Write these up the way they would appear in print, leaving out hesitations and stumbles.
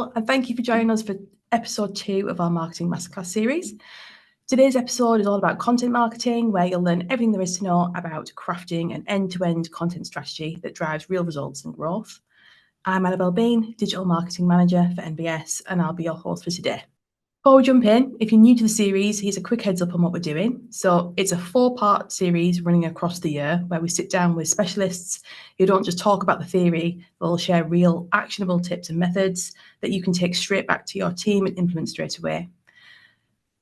Hello, and thank you for joining us for episode 2 of our Marketing Masterclass series. Today's episode is all about content marketing, where you'll learn everything there is to know about crafting an end-to-end content strategy that drives real results and growth. I'm Annabelle Bean, Digital Marketing Manager for NBS, and I'll be your host for today. Before we jump in, if you're new to the series, here's a quick heads up on what we're doing. So it's a 4-part series running across the year where we sit down with specialists who don't just talk about the theory, they'll share real actionable tips and methods that you can take straight back to your team and implement straight away.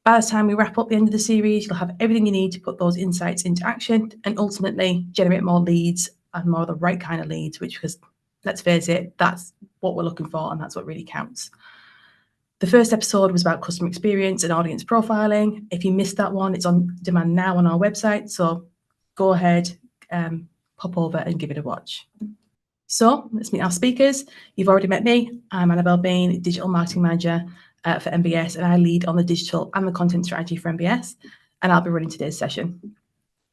By the time we wrap up the end of the series, you'll have everything you need to put those insights into action and ultimately generate more leads and more of the right kind of leads, which, because let's face it, that's what we're looking for and that's what really counts. The first episode was about customer experience and audience profiling. If you missed that one, it's on demand now on our website. So go ahead, pop over and give it a watch. So let's meet our speakers. You've already met me. I'm Annabelle Bean, Digital Marketing Manager for MBS, and I lead on the digital and the content strategy for MBS, and I'll be running today's session.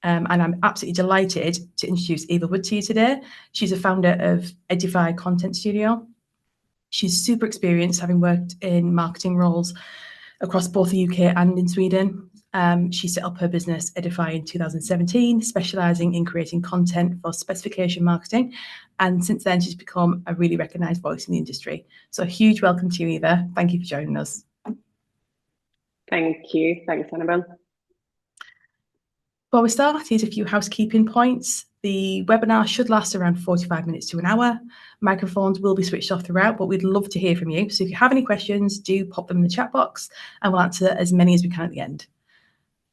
And I'm absolutely delighted to introduce Eva Woode to you today. She's a founder of Edify Content Studio. She's super experienced, having worked in marketing roles across both the UK and in Sweden. She set up her business Edify in 2017, specialising in creating content for specification marketing. And since then, she's become a really recognised voice in the industry. So a huge welcome to you, Eva. Thank you for joining us. Thank you. Thanks, Annabelle. Before we start, here's a few housekeeping points. The webinar should last around 45 minutes to an hour. Microphones will be switched off throughout, but we'd love to hear from you. So if you have any questions, do pop them in the chat box and we'll answer as many as we can at the end.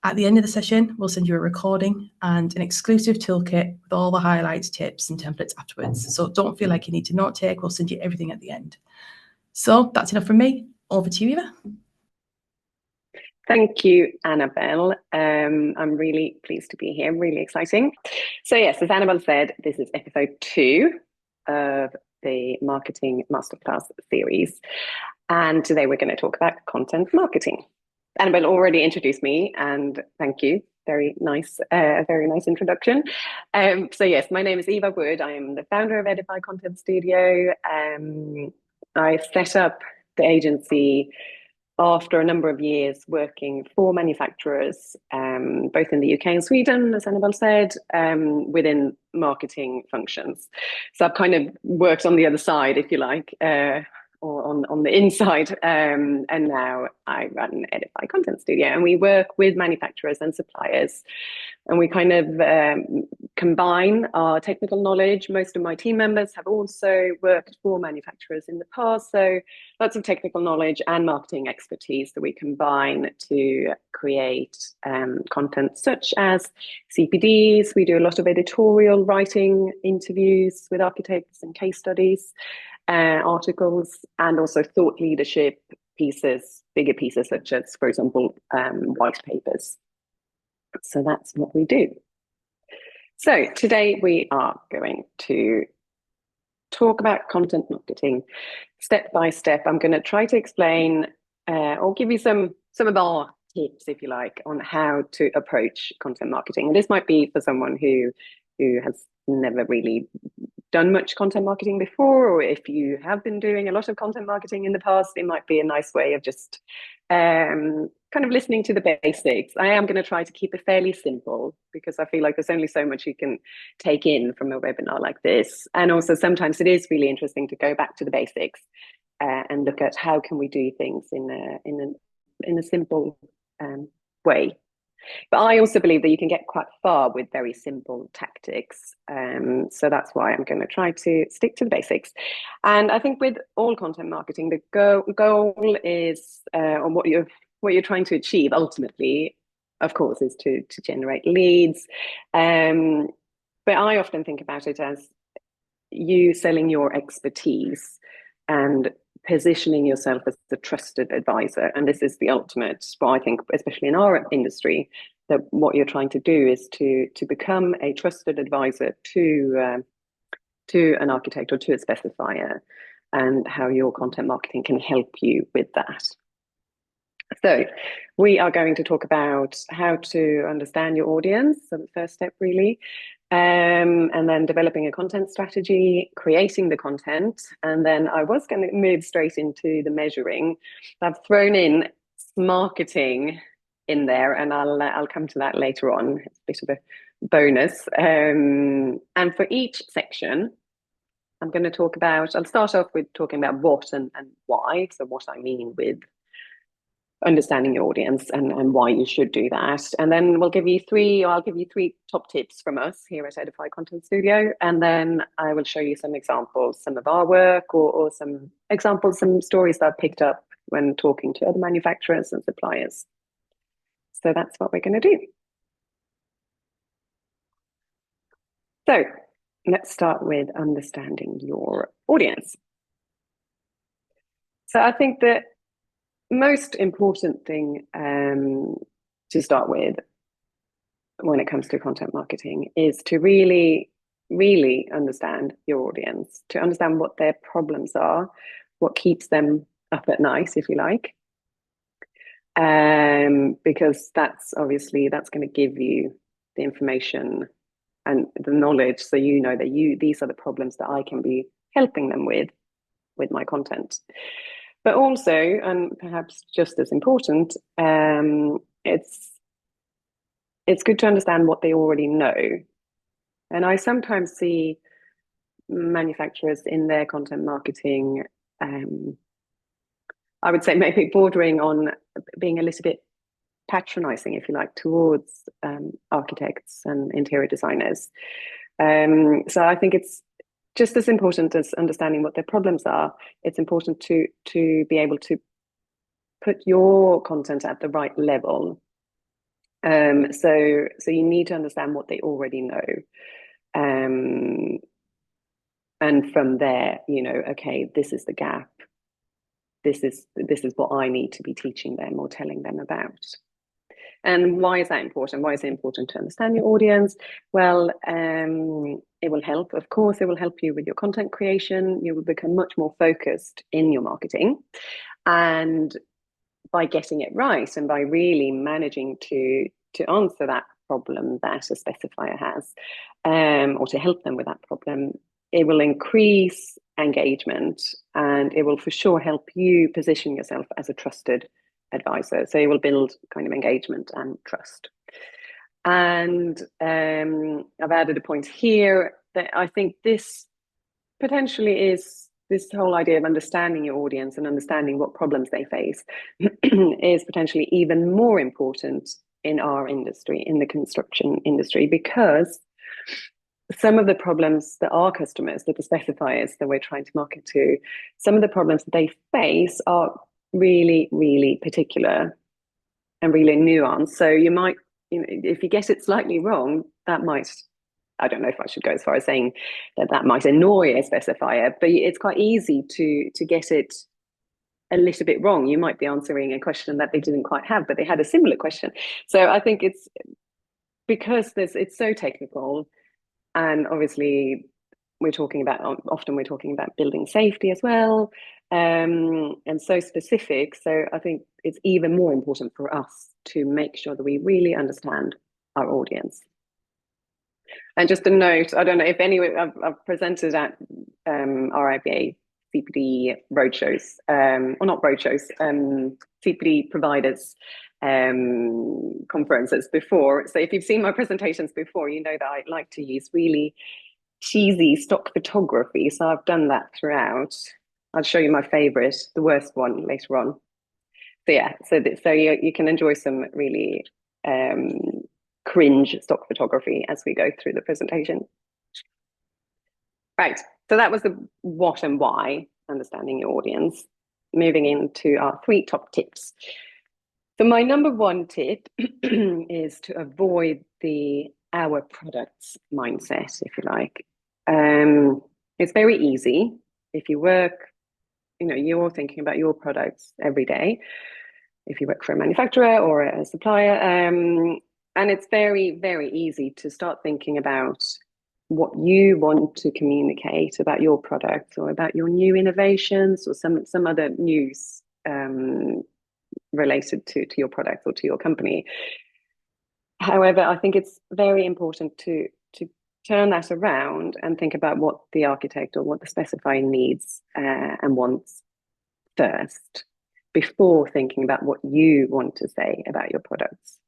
At the end of the session, we'll send you a recording and an exclusive toolkit with all the highlights, tips and templates afterwards. So don't feel like you need to note take, we'll send you everything at the end. So that's enough from me. Over to you, Eva. Thank you, Annabelle. I'm really pleased to be here, really exciting. So yes, as Annabelle said, this is episode 2 of the Marketing Masterclass series. And today we're going to talk about content marketing. Annabelle already introduced me, and thank you. Very nice introduction. So yes, my name is Eva Woode. I am the founder of Edify Content Studio. I set up the agency after a number of years working for manufacturers, both in the UK and Sweden, as Annabelle said, within marketing functions. So I've kind of worked on the other side, if you like, or on the inside, and now I run Edify Content Studio, and we work with manufacturers and suppliers, and we kind of combine our technical knowledge. Most of my team members have also worked for manufacturers in the past, so lots of technical knowledge and marketing expertise that we combine to create content such as CPDs. We do a lot of editorial writing, interviews with architects and case studies, articles, and also thought leadership pieces, bigger pieces such as, for example, white papers. So that's what we do. So today we are going to talk about content marketing step by step. I'm going to try to explain or give you some of our tips, if you like, on how to approach content marketing. And this might be for someone who has never really done much content marketing before, or if you have been doing a lot of content marketing in the past, it might be a nice way of just kind of listening to the basics. I am going to try to keep it fairly simple because I feel like there's only so much you can take in from a webinar like this. And also sometimes it is really interesting to go back to the basics and look at how can we do things in a simple way. But I also believe that you can get quite far with very simple tactics. So that's why I'm going to try to stick to the basics. And I think with all content marketing, the goal is, or what you're trying to achieve ultimately, of course, is to generate leads. But I often think about it as you selling your expertise and positioning yourself as the trusted advisor. And this is the ultimate, but I think, especially in our industry, that what you're trying to do is to become a trusted advisor to an architect or to a specifier, and how your content marketing can help you with that. So we are going to talk about how to understand your audience. So the first step really, And then developing a content strategy, creating the content, and then I was going to move straight into the measuring. I've thrown in marketing in there, and I'll come to that later on. It's a bit of a bonus. And for each section, I'm going to talk about. I'll start off with talking about what and why. So what I mean with understanding your audience and why you should do that. And then I'll give you three top tips from us here at Edify Content Studio. And then I will show you some examples, some of our work or some examples, some stories that I've picked up when talking to other manufacturers and suppliers. So that's what we're going to do. So let's start with understanding your audience. So I think that most important thing to start with when it comes to content marketing is to really understand your audience, to understand what their problems are, what keeps them up at night, if you like, because that's going to give you the information and the knowledge, so you know that these are the problems that I can be helping them with my content. But also, and perhaps just as important, it's good to understand what they already know. And I sometimes see manufacturers in their content marketing, I would say maybe bordering on being a little bit patronizing, if you like, towards architects and interior designers. So I think it's just as important as understanding what their problems are. It's important to be able to put your content at the right level. So you need to understand what they already know. And from there, okay, this is the gap. This is what I need to be teaching them or telling them about. And why is that important? Why is it important to understand your audience? Well, it will help. Of course, it will help you with your content creation. You will become much more focused in your marketing. And by getting it right and by really managing to answer that problem that a specifier has, or to help them with that problem, it will increase engagement and it will for sure help you position yourself as a trusted advisor. So it will build kind of engagement and trust. And I've added a point here that I think this potentially is this whole idea of understanding your audience and understanding what problems they face is potentially even more important in our industry, in the construction industry, because some of the problems that our customers, that the specifiers that we're trying to market to, some of the problems that they face are really particular and really nuanced. So you might, if you get it slightly wrong, that might, I don't know if I should go as far as saying that might annoy a specifier, but it's quite easy to get it a little bit wrong. You might be answering a question that they didn't quite have, but they had a similar question. So I think it's because it's so technical, and obviously often we're talking about building safety as well, and so specific. So I think it's even more important for us to make sure that we really understand our audience. And just a note, I don't know if I've presented at RIBA CPD roadshows, or not roadshows, CPD providers conferences before. So if you've seen my presentations before, you know that I like to use really cheesy stock photography. So I've done that throughout. I'll show you my favorite, the worst one later on. So yeah, so you can enjoy some really cringe stock photography as we go through the presentation. Right, so that was the what and why, understanding your audience. Moving into our 3 top tips. So my number 1 tip is to avoid the our products mindset, if you like. It's very easy if you work, you're thinking about your products every day, if you work for a manufacturer or a supplier, and it's very easy to start thinking about what you want to communicate about your products or about your new innovations or some other news related to your product or to your company. However, I think it's very important to turn that around and think about what the architect or what the specifier needs and wants first, before thinking about what you want to say about your products.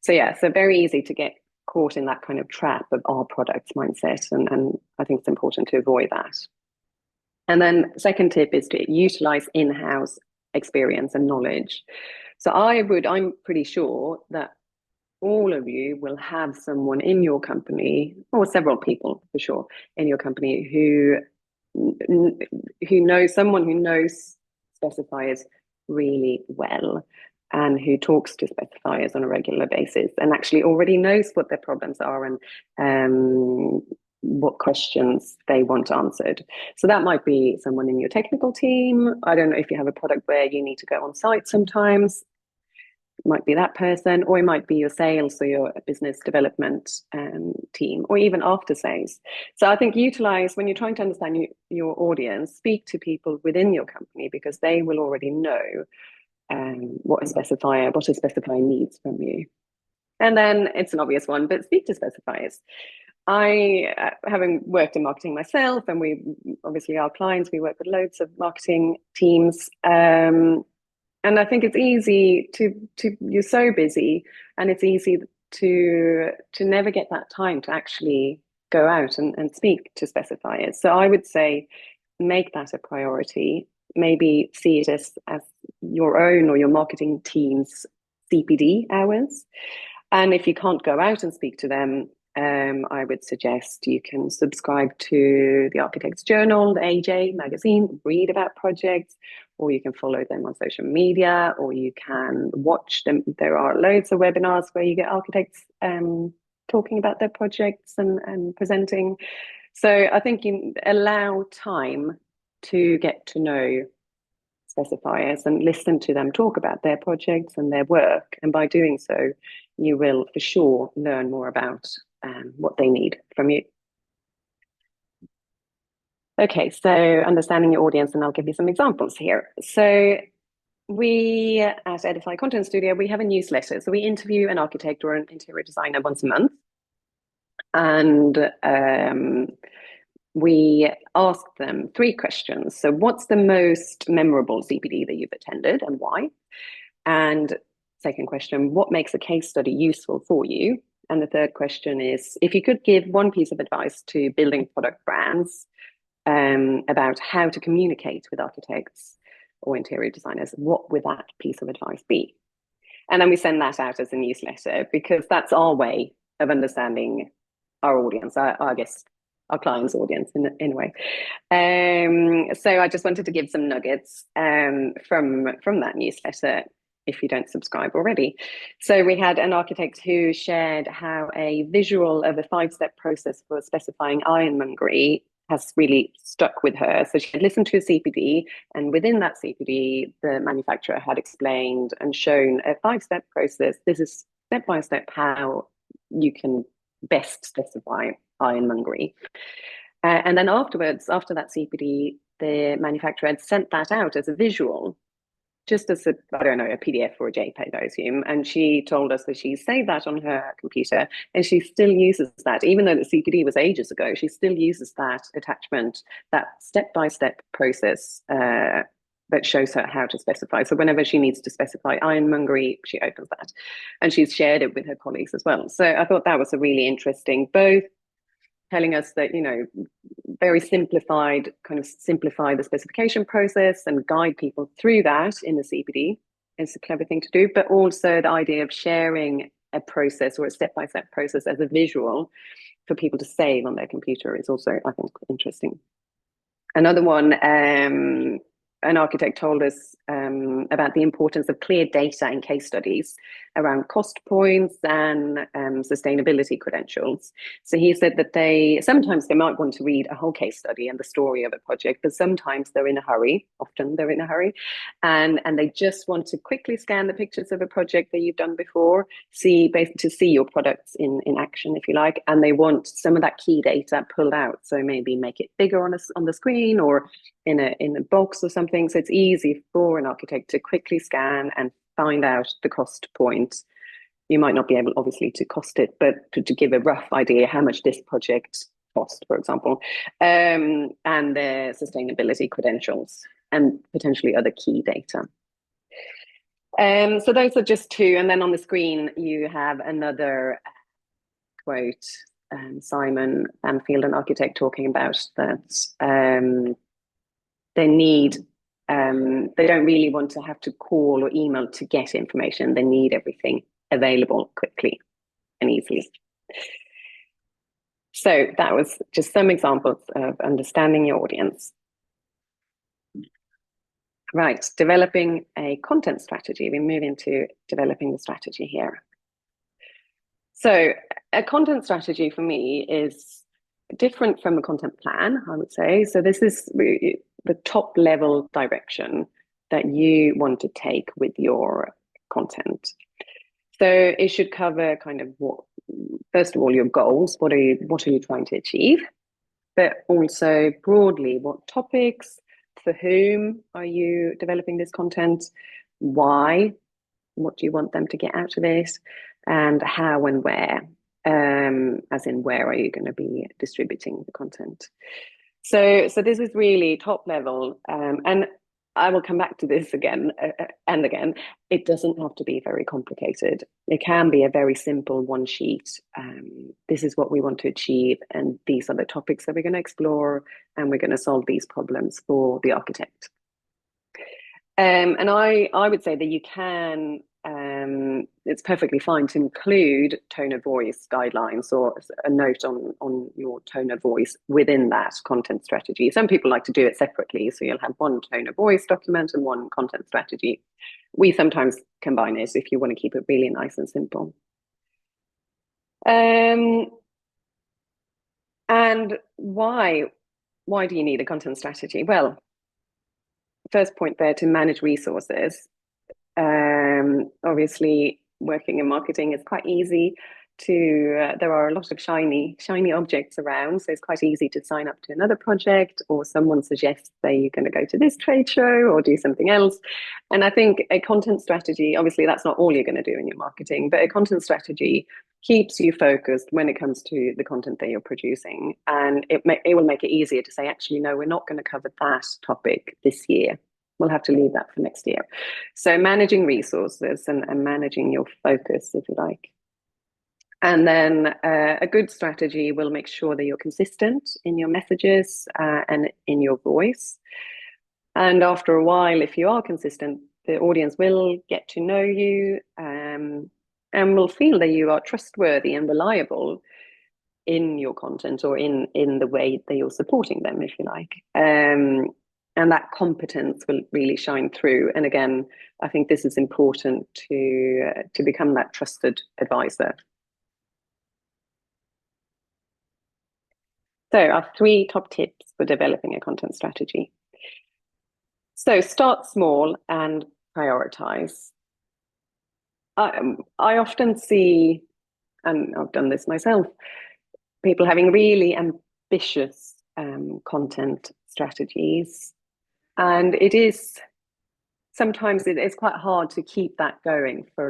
So yeah, so very easy to get caught in that kind of trap of our products mindset, and I think it's important to avoid that. And then second tip is to utilize in-house experience and knowledge. So I'm pretty sure that all of you will have someone in your company, or several people for sure in your company, who knows someone who knows specifiers really well, and who talks to specifiers on a regular basis, and actually already knows what their problems are and what questions they want answered. So that might be someone in your technical team. I don't know if you have a product where you need to go on site sometimes. It might be that person, or it might be your sales or your business development team, or even after sales. So I think utilize, when you're trying to understand your audience, speak to people within your company, because they will already know what a specifier needs from you. And then it's an obvious one, but speak to specifiers. I, having worked in marketing myself, and we obviously our clients, we work with loads of marketing teams. And I think it's easy to you're so busy, and it's easy to never get that time to actually go out and speak to specifiers. So I would say make that a priority. Maybe see it as your own or your marketing team's CPD hours. And if you can't go out and speak to them, I would suggest you can subscribe to the Architect's Journal, the AJ magazine, read about projects, or you can follow them on social media, or you can watch them. There are loads of webinars where you get architects talking about their projects and presenting. So I think you allow time to get to know specifiers and listen to them talk about their projects and their work. And by doing so, you will for sure learn more about what they need from you. Okay, so understanding your audience, and I'll give you some examples here. So we at Edify Content Studio, we have a newsletter. So we interview an architect or an interior designer once a month. And we ask them 3 questions. So what's the most memorable CPD that you've attended and why? And second question, what makes a case study useful for you? And the third question is, if you could give one piece of advice to building product brands about how to communicate with architects or interior designers, what would that piece of advice be? And then we send that out as a newsletter, because that's our way of understanding our audience, I guess our clients' audience in a way. So I just wanted to give some nuggets from that newsletter, if you don't subscribe already. So we had an architect who shared how a visual of a 5-step process for specifying ironmongery has really stuck with her. So she had listened to a CPD, and within that CPD, the manufacturer had explained and shown a 5-step process. This is step by step how you can best specify ironmongery. And then afterwards, after that CPD, the manufacturer had sent that out as a visual, just as a PDF or a JPEG, I assume. And she told us that she saved that on her computer, and she still uses that, even though the CPD was ages ago. She still uses that attachment, that step-by-step process that shows her how to specify. So whenever she needs to specify ironmongery, she opens that, and she's shared it with her colleagues as well. So I thought that was a really interesting, both telling us that, very simplified, kind of simplify the specification process and guide people through that in the CPD. It's a clever thing to do, but also the idea of sharing a process or a step-by-step process as a visual for people to save on their computer is also, I think, interesting. Another one, an architect told us about the importance of clear data in case studies around cost points and sustainability credentials. So he said that sometimes they might want to read a whole case study and the story of a project, but sometimes they're in a hurry, often they're in a hurry, and they just want to quickly scan the pictures of a project that you've done before, to see your products in action, if you like, and they want some of that key data pulled out. So maybe make it bigger on the screen, or in a box or something, so it's easy for an architect to quickly scan and find out the cost point You might not be able, obviously, to cost it, but to give a rough idea how much this project cost, for example, and their sustainability credentials and potentially other key data. So those are just two. And then on the screen, you have another quote, Simon Banfield, an architect, talking about that they need, they don't really want to have to call or email to get information. They need everything available quickly and easily. So that was just some examples of understanding your audience. Right, developing a content strategy. We move into developing the strategy here. So a content strategy for me is different from a content plan, I would say. So this is the top level direction that you want to take with your content. So it should cover kind of what, first of all, your goals. What are you trying to achieve? But also broadly, what topics, for whom are you developing this content? Why? What do you want them to get out of it? And how and where? As in, where are you going to be distributing the content? So this is really top level, and I will come back to this again and again. It doesn't have to be very complicated. It can be a very simple one sheet. This is what we want to achieve, and these are the topics that we're going to explore, and we're going to solve these problems for the architect. And I would say that you can, it's perfectly fine to include tone of voice guidelines or a note on your tone of voice within that content strategy. Some people like to do it separately, so you'll have one tone of voice document and one content strategy. We sometimes combine it if you want to keep it really nice and simple. And why do you need a content strategy? Well, first point there, to manage resources. Obviously, working in marketing is quite easy to, there are a lot of shiny objects around, so it's quite easy to sign up to another project, or someone suggests that you're going to go to this trade show or do something else. And I think a content strategy, obviously that's not all you're going to do in your marketing, but a content strategy keeps you focused when it comes to the content that you're producing. And it will make it easier to say, actually, no, we're not going to cover that topic this year. We'll have to leave that for next year. So managing resources and managing your focus, if you like. And then a good strategy will make sure that you're consistent in your messages and in your voice. And after a while, if you are consistent, the audience will get to know you and will feel that you are trustworthy and reliable in your content, or in the way that you're supporting them, if you like. And that competence will really shine through. And again, I think this is important to become that trusted advisor. So our 3 top tips for developing a content strategy. So start small and prioritize. I often see, and I've done this myself, people having really ambitious content strategies. And it is, sometimes it's quite hard to keep that going for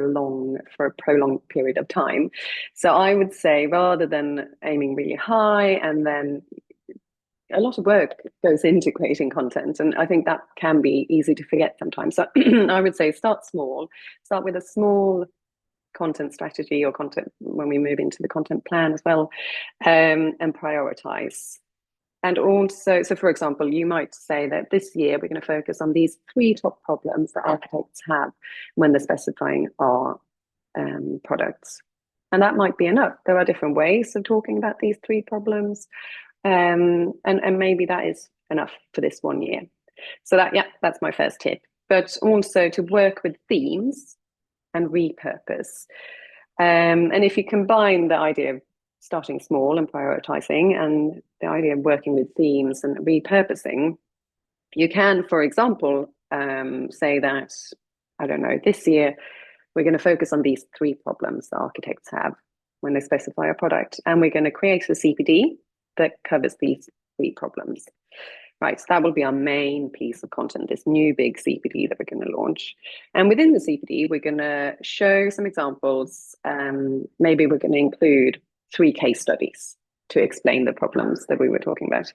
a prolonged period of time. So I would say, rather than aiming really high, and then a lot of work goes into creating content, and I think that can be easy to forget sometimes. So I would say start small, start with a small content strategy or content when we move into the content plan as well, and prioritize. And also, so for example, you might say that this year we're going to focus on these 3 top problems that architects have when they're specifying our products. And that might be enough. There are different ways of talking about these 3 problems. And maybe that is enough for this one year. So that's my first tip. But also to work with themes and repurpose. And if you combine the idea of starting small and prioritizing, and the idea of working with themes and repurposing, you can, for example, say that, I don't know, this year we're going to focus on these 3 problems that architects have when they specify a product, and we're going to create a CPD that covers these 3 problems. Right, so that will be our main piece of content, this new big CPD that we're going to launch. And within the CPD, we're going to show some examples. Maybe we're going to include 3 case studies to explain the problems that we were talking about.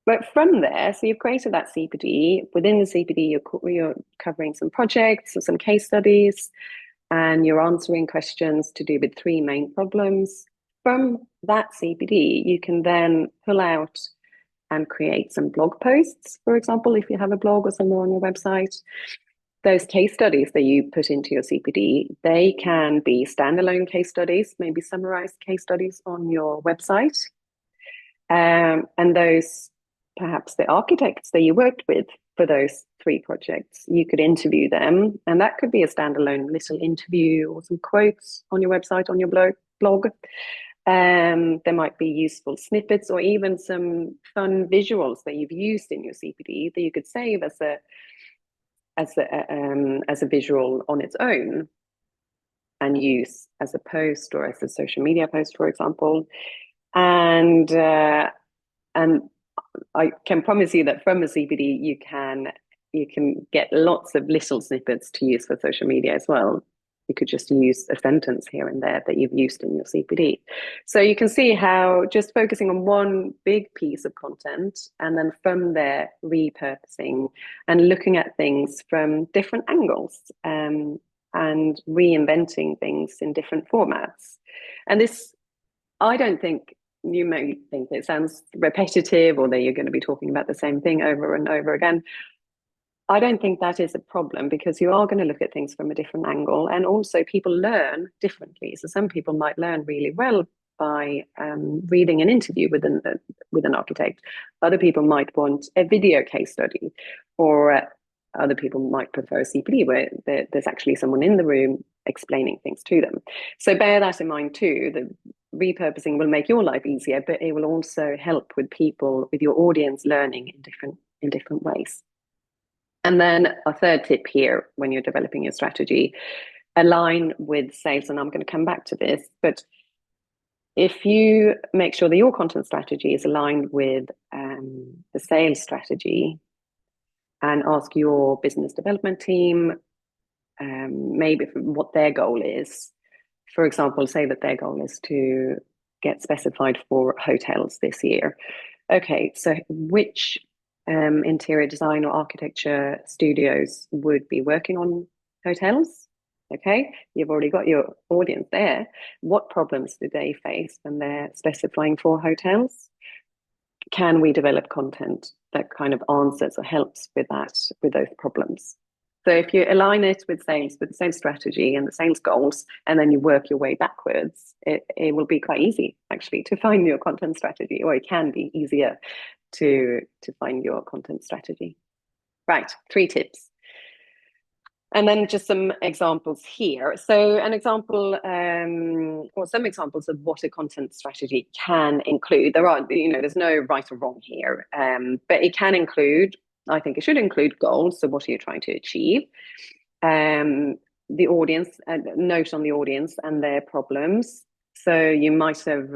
But from there, so you've created that CPD. Within the CPD, you're covering some projects or some case studies, and you're answering questions to do with 3 main problems. From that CPD, you can then pull out and create some blog posts, for example, if you have a blog or somewhere on your website. Those case studies that you put into your CPD, they can be standalone case studies, maybe summarized case studies on your website. And those, perhaps the architects that you worked with for those 3 projects, you could interview them. And that could be a standalone little interview or some quotes on your website, on your blog. There might be useful snippets or even some fun visuals that you've used in your CPD that you could save as a visual on its own and use as a post or as a social media post, for example. And I can promise you that from a CPD, you can get lots of little snippets to use for social media as well. You could just use a sentence here and there that you've used in your CPD. So you can see how just focusing on one big piece of content and then from there repurposing and looking at things from different angles and reinventing things in different formats. And this, I don't think, you may think it sounds repetitive or that you're going to be talking about the same thing over and over again. I don't think that is a problem because you are going to look at things from a different angle, and also people learn differently. So some people might learn really well by reading an interview with an architect. Other people might want a video case study, or other people might prefer a CPD where there's actually someone in the room explaining things to them. So bear that in mind too. The repurposing will make your life easier, but it will also help with people, with your audience, learning in different ways. And then a third tip here when you're developing your strategy, align with sales. And I'm going to come back to this, but if you make sure that your content strategy is aligned with the sales strategy and ask your business development team maybe what their goal is. For example, say that their goal is to get specified for hotels this year. Okay, so which interior design or architecture studios would be working on hotels? Okay, you've already got your audience there. What problems do they face when they're specifying for hotels? Can we develop content that kind of answers or helps with that, with those problems? So if you align it with the sales strategy and the sales goals, and then you work your way backwards, it will be quite easy actually to find your content strategy, or it can be easier to find your content strategy. Right, 3 tips. And then just some examples here. So an example, or some examples of what a content strategy can include. There's no right or wrong here, but it can include, I think it should include goals. So what are you trying to achieve? The audience, note on the audience and their problems. So you might have,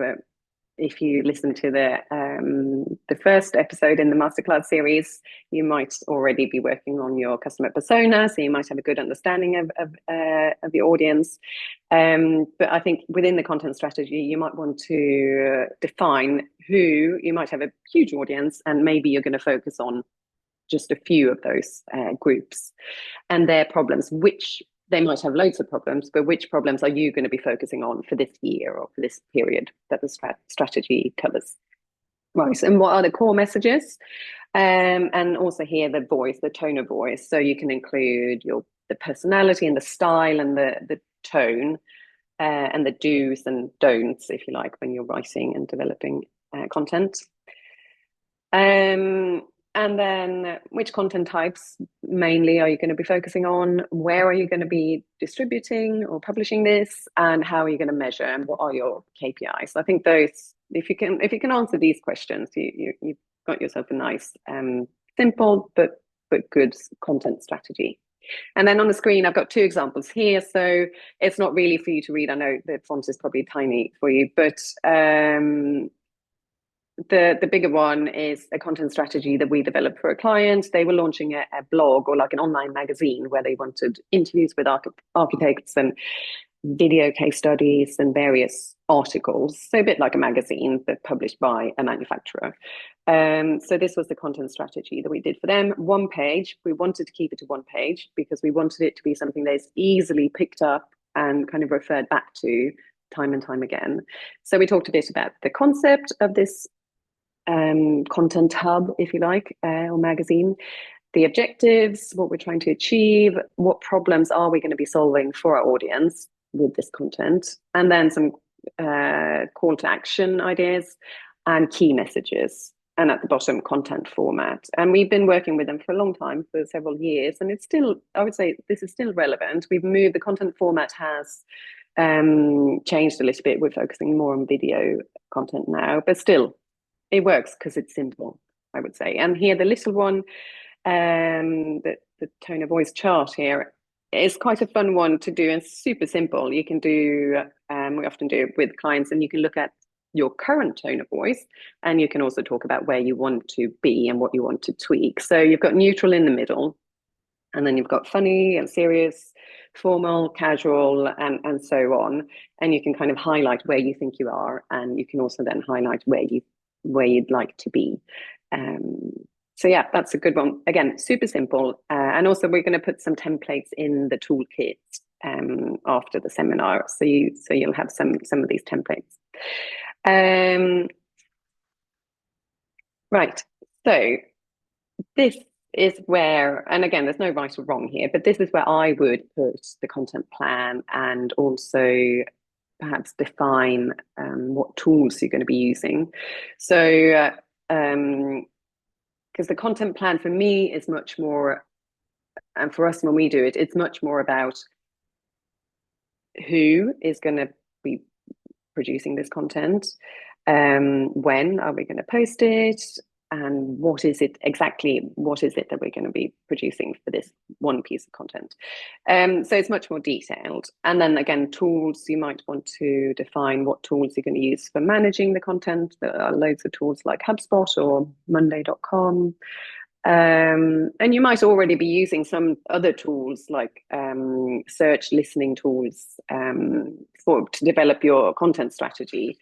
if you listen to the first episode in the Masterclass series, you might already be working on your customer persona, so you might have a good understanding of the audience. But I think within the content strategy, you might want to define who. You might have a huge audience, and maybe you're going to focus on just a few of those groups and their problems, which they might have loads of problems, but which problems are you going to be focusing on for this year or for this period that the strategy covers? Right, and what are the core messages? And also here, the voice, the tone of voice. So you can include the personality and the style and the tone and the do's and don'ts, if you like, when you're writing and developing content. And then which content types mainly are you going to be focusing on? Where are you going to be distributing or publishing this? And how are you going to measure? And what are your KPIs? I think those, if you can answer these questions, you've got yourself a nice, simple but good content strategy. And then on the screen, I've got 2 examples here. So it's not really for you to read. I know the font is probably tiny for you, but the bigger one is a content strategy that we developed for a client. They were launching a blog or like an online magazine where they wanted interviews with architects and video case studies and various articles. So a bit like a magazine, but published by a manufacturer. So this was the content strategy that we did for them. One page. We wanted to keep it to one page because we wanted it to be something that's easily picked up and kind of referred back to time and time again. So we talked a bit about the concept of this content hub, if you like, or magazine, the objectives, what we're trying to achieve, what problems are we going to be solving for our audience with this content, and then some call to action ideas and key messages. And at the bottom, content format. And we've been working with them for a long time, for several years, and it's still, I would say, this is still relevant. We've moved, the content format has changed a little bit. We're focusing more on video content now, but still, it works because it's simple, I would say. And here, the little one, the tone of voice chart here is quite a fun one to do and super simple. You can do, we often do it with clients, and you can look at your current tone of voice, and you can also talk about where you want to be and what you want to tweak. So you've got neutral in the middle, and then you've got funny and serious, formal, casual, and so on. And you can kind of highlight where you think you are, and you can also then highlight where you'd like to be. So yeah, that's a good one. Again, super simple. And also we're going to put some templates in the toolkit after the seminar. So you'll have some of these templates. Right. So this is where, and again, there's no right or wrong here, but this is where I would put the content plan and also perhaps define what tools you're going to be using. So, because the content plan for me is much more, and for us when we do it, it's much more about who is going to be producing this content, when are we going to post it, and what is it that we're going to be producing for this one piece of content. So it's much more detailed. And then again, tools, you might want to define what tools you're going to use for managing the content. There are loads of tools like HubSpot or Monday.com. And you might already be using some other tools like search listening tools to develop your content strategy.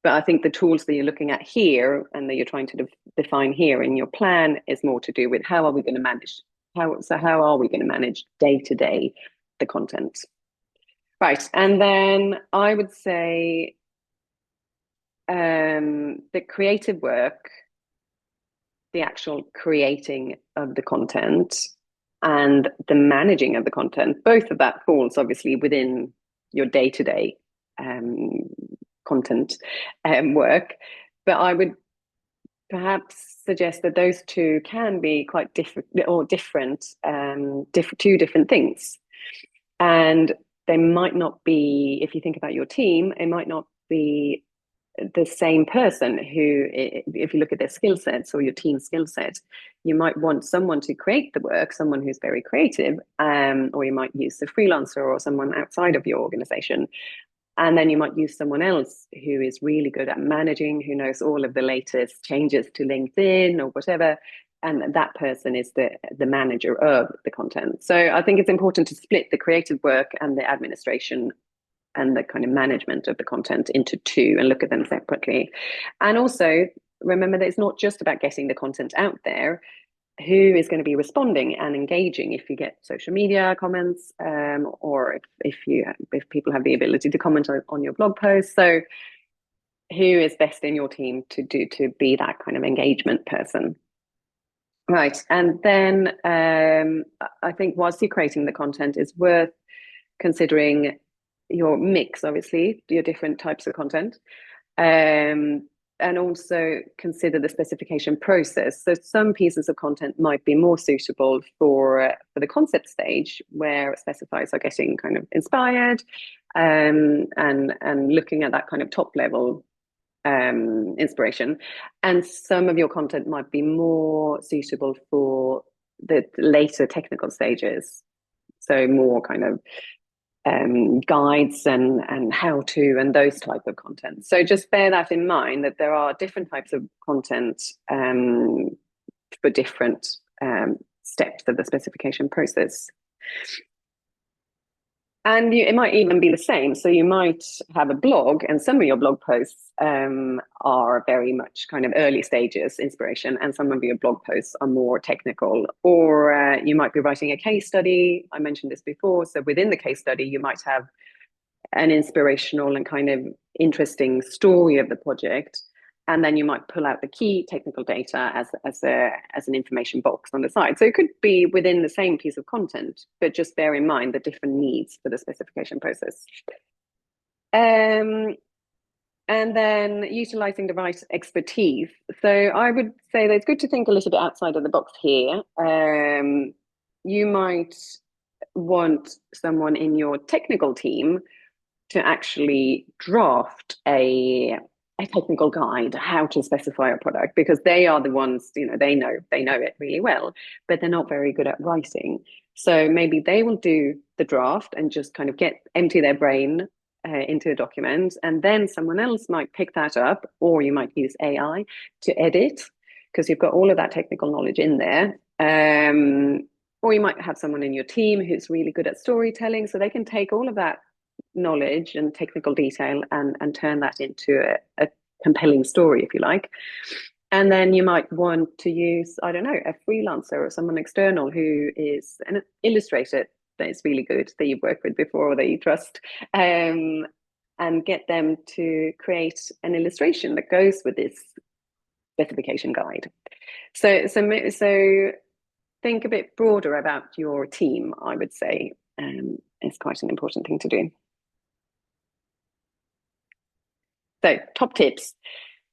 But I think the tools that you're looking at here and that you're trying to define here in your plan is more to do with how are we going to manage, how are we going to manage day to day the content. Right, and then I would say the creative work, the actual creating of the content and the managing of the content, both of that falls obviously within your day-to-day content work. But I would perhaps suggest that those two can be quite different, two different things. And they might not be, if you think about your team, it might not be the same person who, if you look at their skill sets or your team skill set, you might want someone to create the work, someone who's very creative, or you might use a freelancer or someone outside of your organization. And then you might use someone else who is really good at managing, who knows all of the latest changes to LinkedIn or whatever. And that person is the manager of the content. So I think it's important to split the creative work and the administration and the kind of management of the content into two and look at them separately. And also remember that it's not just about getting the content out there. Who is going to be responding and engaging if you get social media comments, or if people have the ability to comment on your blog posts. So who is best in your team to be that kind of engagement person? Right. And then I think whilst you're creating the content, it's worth considering your mix, obviously, your different types of content. And also consider the specification process. So some pieces of content might be more suitable for the concept stage, where specifiers are getting kind of inspired and looking at that kind of top level inspiration. And some of your content might be more suitable for the later technical stages. So more kind of guides and how to and those type of content. So just bear that in mind, that there are different types of content for different steps of the specification process. And it might even be the same. So you might have a blog, and some of your blog posts are very much kind of early stages inspiration, and some of your blog posts are more technical. Or you might be writing a case study. I mentioned this before. So within the case study, you might have an inspirational and kind of interesting story of the project. And then you might pull out the key technical data as an information box on the side. So it could be within the same piece of content, but just bear in mind the different needs for the specification process. And then utilizing the right expertise. So I would say that it's good to think a little bit outside of the box here. You might want someone in your technical team to actually draft a technical guide how to specify a product, because they are the ones, they know it really well, but they're not very good at writing. So maybe they will do the draft and just kind of empty their brain into a document, and then someone else might pick that up, or you might use AI to edit, because you've got all of that technical knowledge in there. Or you might have someone in your team who's really good at storytelling, so they can take all of that knowledge and technical detail and turn that into a compelling story, if you like. And then you might want to use, I don't know, a freelancer or someone external who is an illustrator that is really good, that you've worked with before or that you trust, and get them to create an illustration that goes with this specification guide. So think a bit broader about your team, I would say. It's quite an important thing to do. So, top tips.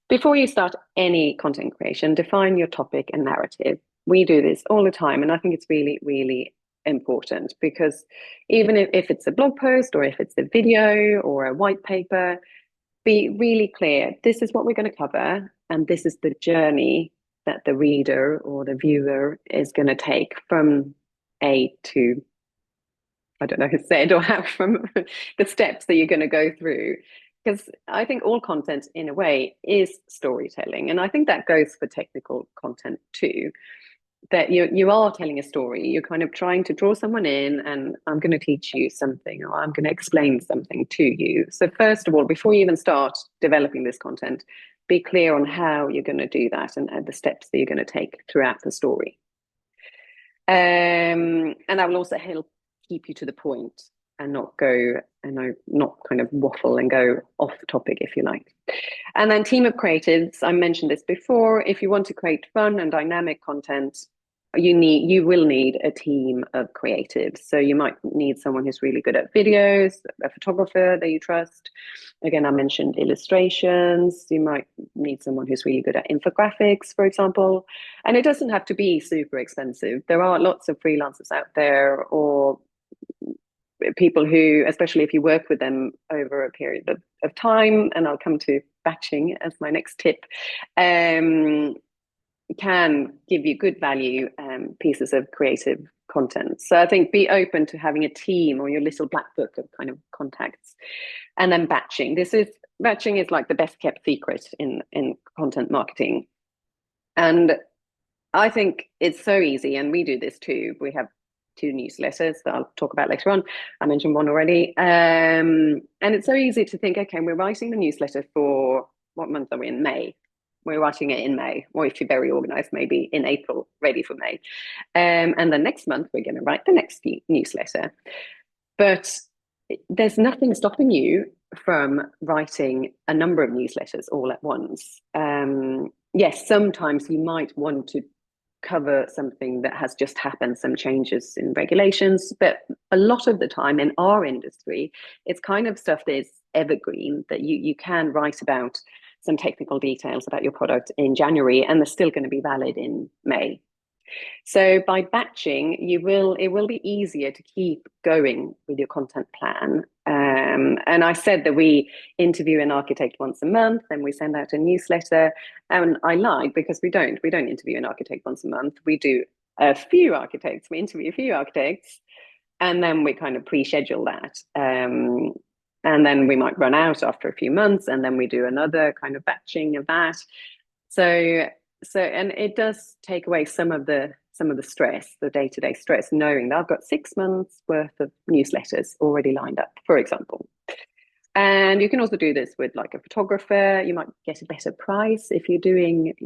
Before you start any content creation, define your topic and narrative. We do this all the time, and I think it's really, really important, because even if it's a blog post or if it's a video or a white paper, be really clear. This is what we're going to cover, and this is the journey that the reader or the viewer is going to take from A to, I don't know, Z, or how, from the steps that you're going to go through. Because I think all content, in a way, is storytelling. And I think that goes for technical content too, that you are telling a story. You're kind of trying to draw someone in, and I'm going to teach you something, or I'm going to explain something to you. So first of all, before you even start developing this content, be clear on how you're going to do that and the steps that you're going to take throughout the story. And that will also help keep you to the point and not kind of waffle and go off the topic, if you like. And then team of creatives, I mentioned this before. If you want to create fun and dynamic content, you will need a team of creatives. So you might need someone who's really good at videos, a photographer that you trust. Again, I mentioned illustrations. You might need someone who's really good at infographics, for example. And it doesn't have to be super expensive. There are lots of freelancers out there, or people who, especially if you work with them over a period of time, and I'll come to batching as my next tip, can give you good value pieces of creative content. So I think be open to having a team or your little black book of kind of contacts. And then batching. Batching is like the best kept secret in content marketing. And I think it's so easy, and we do this too. We have 2 newsletters that I'll talk about later on. I mentioned one already. And it's so easy to think, okay, we're writing the newsletter for, what month are we in? May. We're writing it in May, or if you're very organized, maybe in April, ready for May. And then next month, we're going to write the next newsletter. But there's nothing stopping you from writing a number of newsletters all at once. Yes, sometimes you might want to cover something that has just happened, some changes in regulations, but a lot of the time in our industry, it's kind of stuff that is evergreen, that you can write about some technical details about your product in January, and they're still going to be valid in May. So by batching, it will be easier to keep going with your content plan. And I said that we interview an architect once a month, and we send out a newsletter. And I lied, because we don't interview an architect once a month. We do a few architects. We interview a few architects, And then we kind of pre-schedule that. And then we might run out after a few months, and then we do another kind of batching of that. So and it does take away some of the stress, the day-to-day stress, knowing that I've got 6 months worth of newsletters already lined up, for example. And you can also do this with like a photographer. You might get a better price if you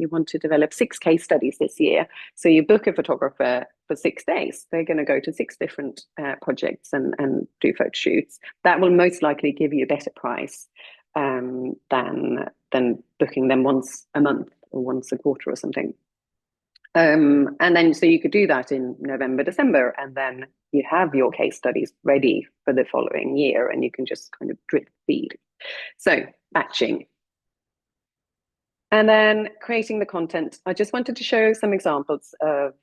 want to develop 6 case studies this year. So you book a photographer for 6 days. They're going to go to 6 different projects and do photo shoots. That will most likely give you a better price than booking them once a month or once a quarter or something. And then so you could do that in November, December, and then you have your case studies ready for the following year, and you can just kind of drip feed. So batching. And then creating the content. I just wanted to show some examples of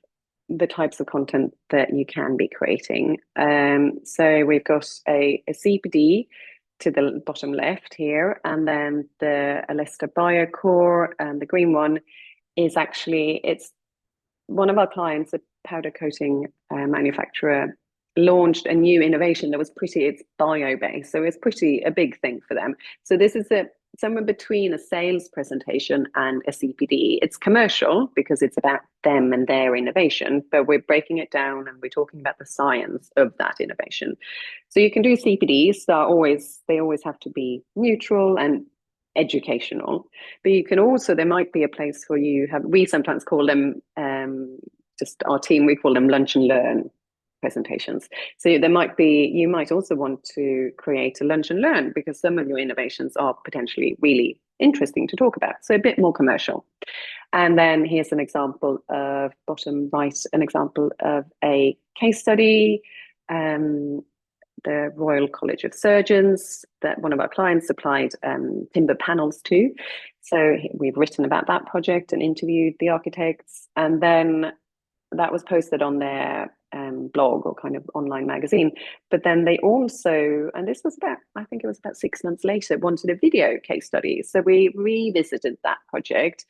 the types of content that you can be creating. So we've got a CPD to the bottom left here, and then the Alesta BioCore, and the green one is actually, it's one of our clients, a powder coating manufacturer, launched a new innovation that was it's bio-based, so it's a big thing for them. So this is somewhere between a sales presentation and a CPD. It's commercial because it's about them and their innovation, but we're breaking it down and we're talking about the science of that innovation. So you can do CPDs. They always have to be neutral and educational, but you can also, there might be a place for you. We sometimes call them, just our team, we call them lunch and learn presentations. So you might also want to create a lunch and learn because some of your innovations are potentially really interesting to talk about. So a bit more commercial. And then here's an example of, bottom right, an example of a case study. The Royal College of Surgeons that one of our clients supplied timber panels to. So we've written about that project and interviewed the architects. And then that was posted on their blog or kind of online magazine. But then they also, and this was I think it was about 6 months later, wanted a video case study. So we revisited that project.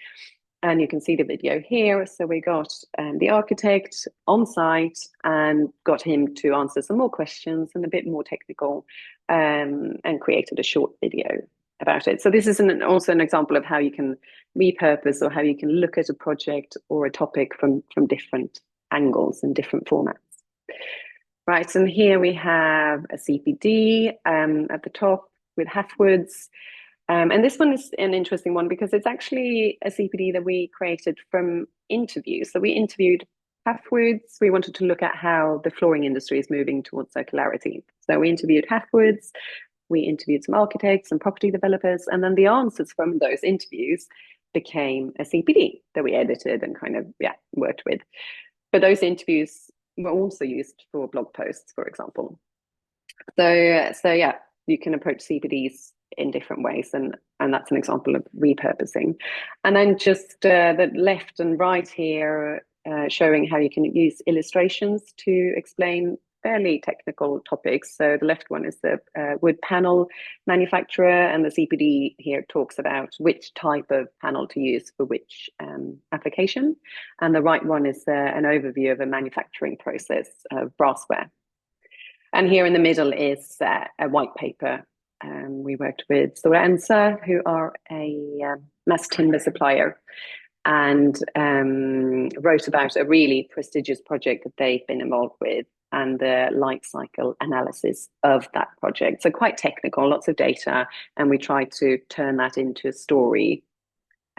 And you can see the video here. So we got the architect on site and got him to answer some more questions and a bit more technical, and created a short video about it. So this is also an example of how you can repurpose or how you can look at a project or a topic from different angles and different formats. Right, and here we have a CPD at the top with Halfwoods. And this one is an interesting one because it's actually a CPD that we created from interviews. So we interviewed Halfwoods. We wanted to look at how the flooring industry is moving towards circularity. So we interviewed Halfwoods, we interviewed some architects and property developers, and then the answers from those interviews became a CPD that we edited and kind of, worked with. But those interviews were also used for blog posts, for example. So yeah, you can approach CPDs in different ways, and that's an example of repurposing. And then just the left and right here showing how you can use illustrations to explain fairly technical topics. So the left one is the wood panel manufacturer, and the CPD here talks about which type of panel to use for which application. And the right one is an overview of a manufacturing process of brassware. And here in the middle is a white paper. We worked with Stora Enso, who are a mass timber supplier, and wrote about a really prestigious project that they've been involved with and the life cycle analysis of that project. So quite technical, lots of data, and we tried to turn that into a story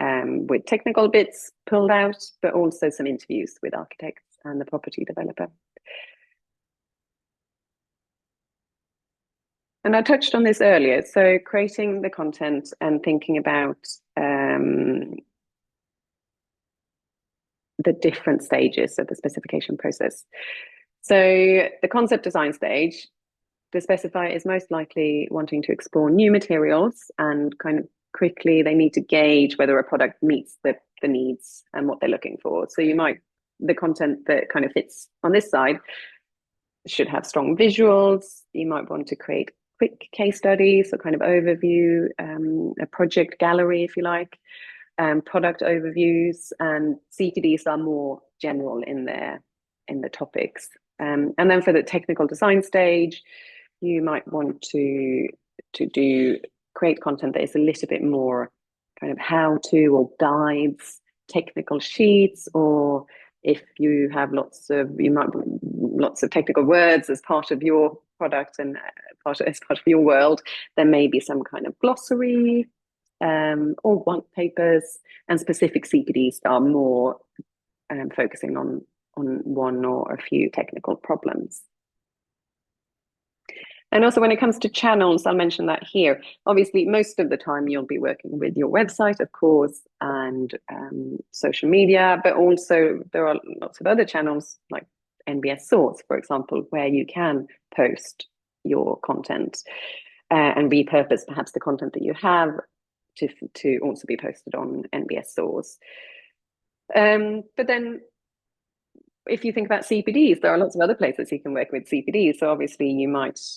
with technical bits pulled out, but also some interviews with architects and the property developer. And I touched on this earlier, so creating the content and thinking about the different stages of the specification process. So the concept design stage, the specifier is most likely wanting to explore new materials, and kind of quickly they need to gauge whether a product meets the needs and what they're looking for. So the content that kind of fits on this side should have strong visuals. You might want to create quick case studies, or kind of overview, a project gallery, if you like, product overviews, and CPDs are more general in the topics. And then for the technical design stage, you might want to create content that is a little bit more kind of how-to or guides, technical sheets, or if you have lots of technical words as part of your product and as part of your world, there may be some kind of glossary or white papers, and specific CPDs are more focusing on one or a few technical problems. And also when it comes to channels, I'll mention that here. Obviously, most of the time you'll be working with your website, of course, and social media, but also there are lots of other channels like NBS Source, for example, where you can post your content and repurpose perhaps the content that you have to also be posted on NBS Source. But then if you think about CPDs, there are lots of other places you can work with CPDs. So obviously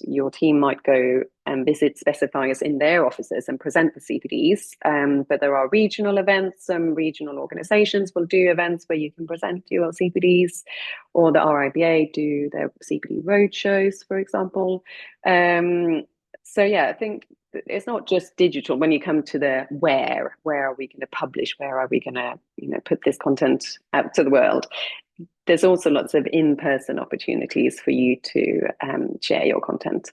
your team might go and visit specifiers in their offices and present the CPDs. But there are regional events. Some regional organizations will do events where you can present your CPDs, or the RIBA do their CPD roadshows, for example. So yeah, I think it's not just digital. When you come to the where are we going to publish? Where are we going to put this content out to the world? There's also lots of in-person opportunities for you to share your content.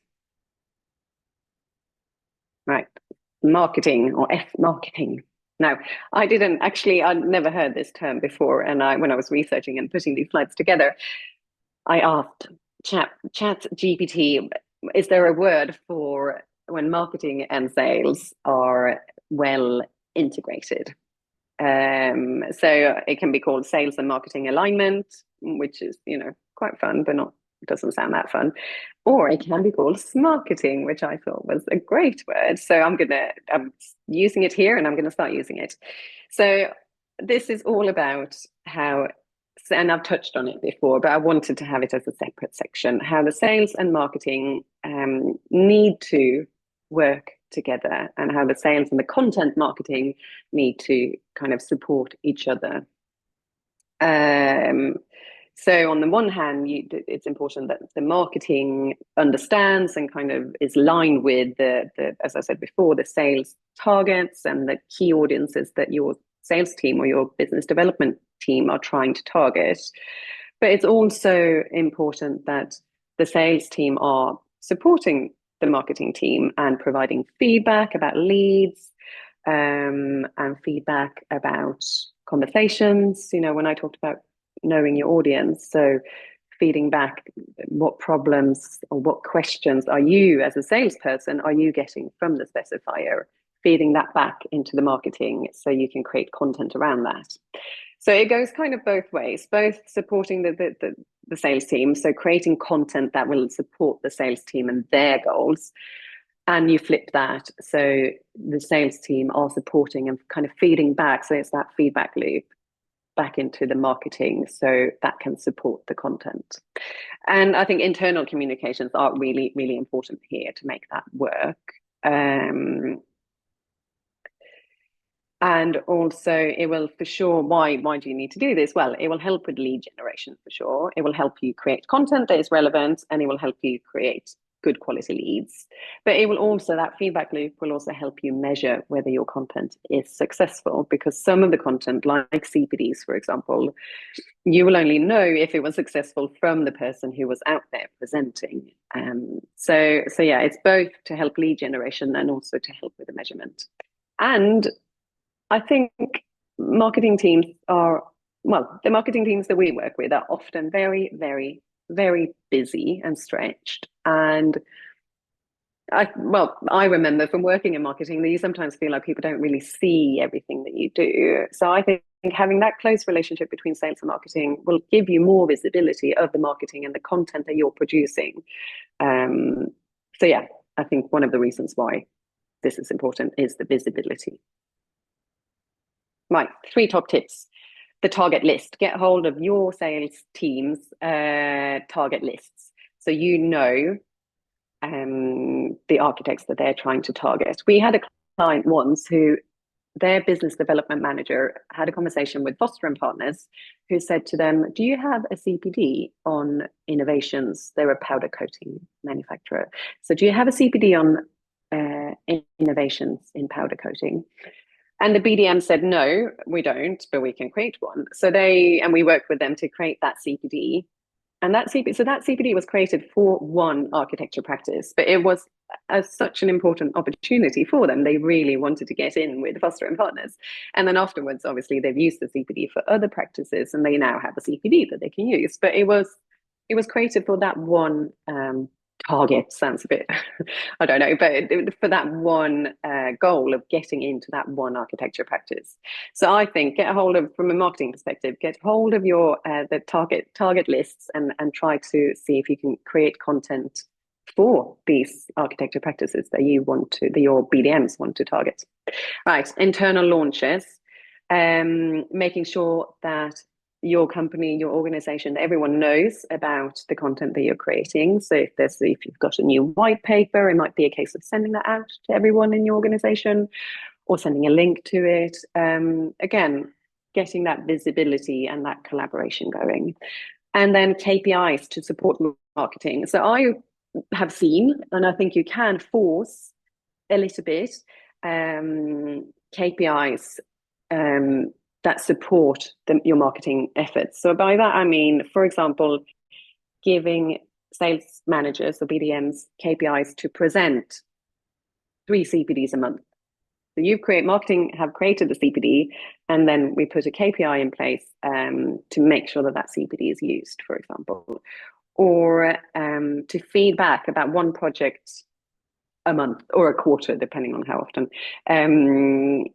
Right, marketing or F-marketing. Now, I'd never heard this term before, and when I was researching and putting these slides together, I asked ChatGPT, is there a word for when marketing and sales are well integrated? So it can be called sales and marketing alignment, which is quite fun, but doesn't sound that fun. Or it can be called smarketing, which I thought was a great word. So I'm using it here, and I'm gonna start using it. So this is all about how, and I've touched on it before, but I wanted to have it as a separate section, how the sales and marketing need to work together, and how the sales and the content marketing need to kind of support each other. So on the one hand, it's important that the marketing understands and kind of is aligned with the, as I said before, the sales targets and the key audiences that your sales team or your business development team are trying to target. But it's also important that the sales team are supporting the marketing team and providing feedback about leads and feedback about conversations. When I talked about knowing your audience, so feeding back what problems or what questions are you as a salesperson are you getting from the specifier, feeding that back into the marketing so you can create content around that. So it goes kind of both ways, both supporting the sales team, so creating content that will support the sales team and their goals, and you flip that, so the sales team are supporting and kind of feeding back, so it's that feedback loop back into the marketing so that can support the content. And I think internal communications are really, really important here to make that work. And also it will for sure, why do you need to do this? Well, it will help with lead generation for sure. It will help you create content that is relevant, and it will help you create good quality leads. But it will also, that feedback loop will also help you measure whether your content is successful, because some of the content, like CPDs, for example, you will only know if it was successful from the person who was out there presenting. So yeah, it's both to help lead generation and also to help with the measurement. And I think marketing teams the marketing teams that we work with are often very, very, very busy and stretched. And I remember from working in marketing that you sometimes feel like people don't really see everything that you do. So I think having that close relationship between sales and marketing will give you more visibility of the marketing and the content that you're producing. So yeah, I think one of the reasons why this is important is the visibility. Right, 3 top tips. The target list. Get hold of your sales team's target lists, so the architects that they're trying to target. We had a client once who their business development manager had a conversation with Foster and Partners, who said to them, do you have a CPD on innovations? They're a powder coating manufacturer. So do you have a CPD on innovations in powder coating? And the BDM said, no, we don't, but we can create one. So we worked with them to create that CPD. And that CPD was created for one architecture practice, but it was such an important opportunity for them. They really wanted to get in with Foster and Partners. And then afterwards, obviously, they've used the CPD for other practices, and they now have a CPD that they can use. But it was created for that one target. Sounds a bit, I don't know, but for that one goal of getting into that one architecture practice. So I think from a marketing perspective, get hold of your the target lists and try to see if you can create content for these architecture practices that your BDMs want to target. Right, internal launches, making sure that your company, your organization, everyone knows about the content that you're creating. So if you've got a new white paper, it might be a case of sending that out to everyone in your organization or sending a link to it. Again, getting that visibility and that collaboration going. And then KPIs to support marketing. So I have seen, and I think you can force a little bit, KPIs that support your marketing efforts. So by that, I mean, for example, giving sales managers or BDMs KPIs to present 3 CPDs a month. So marketing have created the CPD, and then we put a KPI in place to make sure that CPD is used, for example, or to feedback about one project a month or a quarter, depending on how often.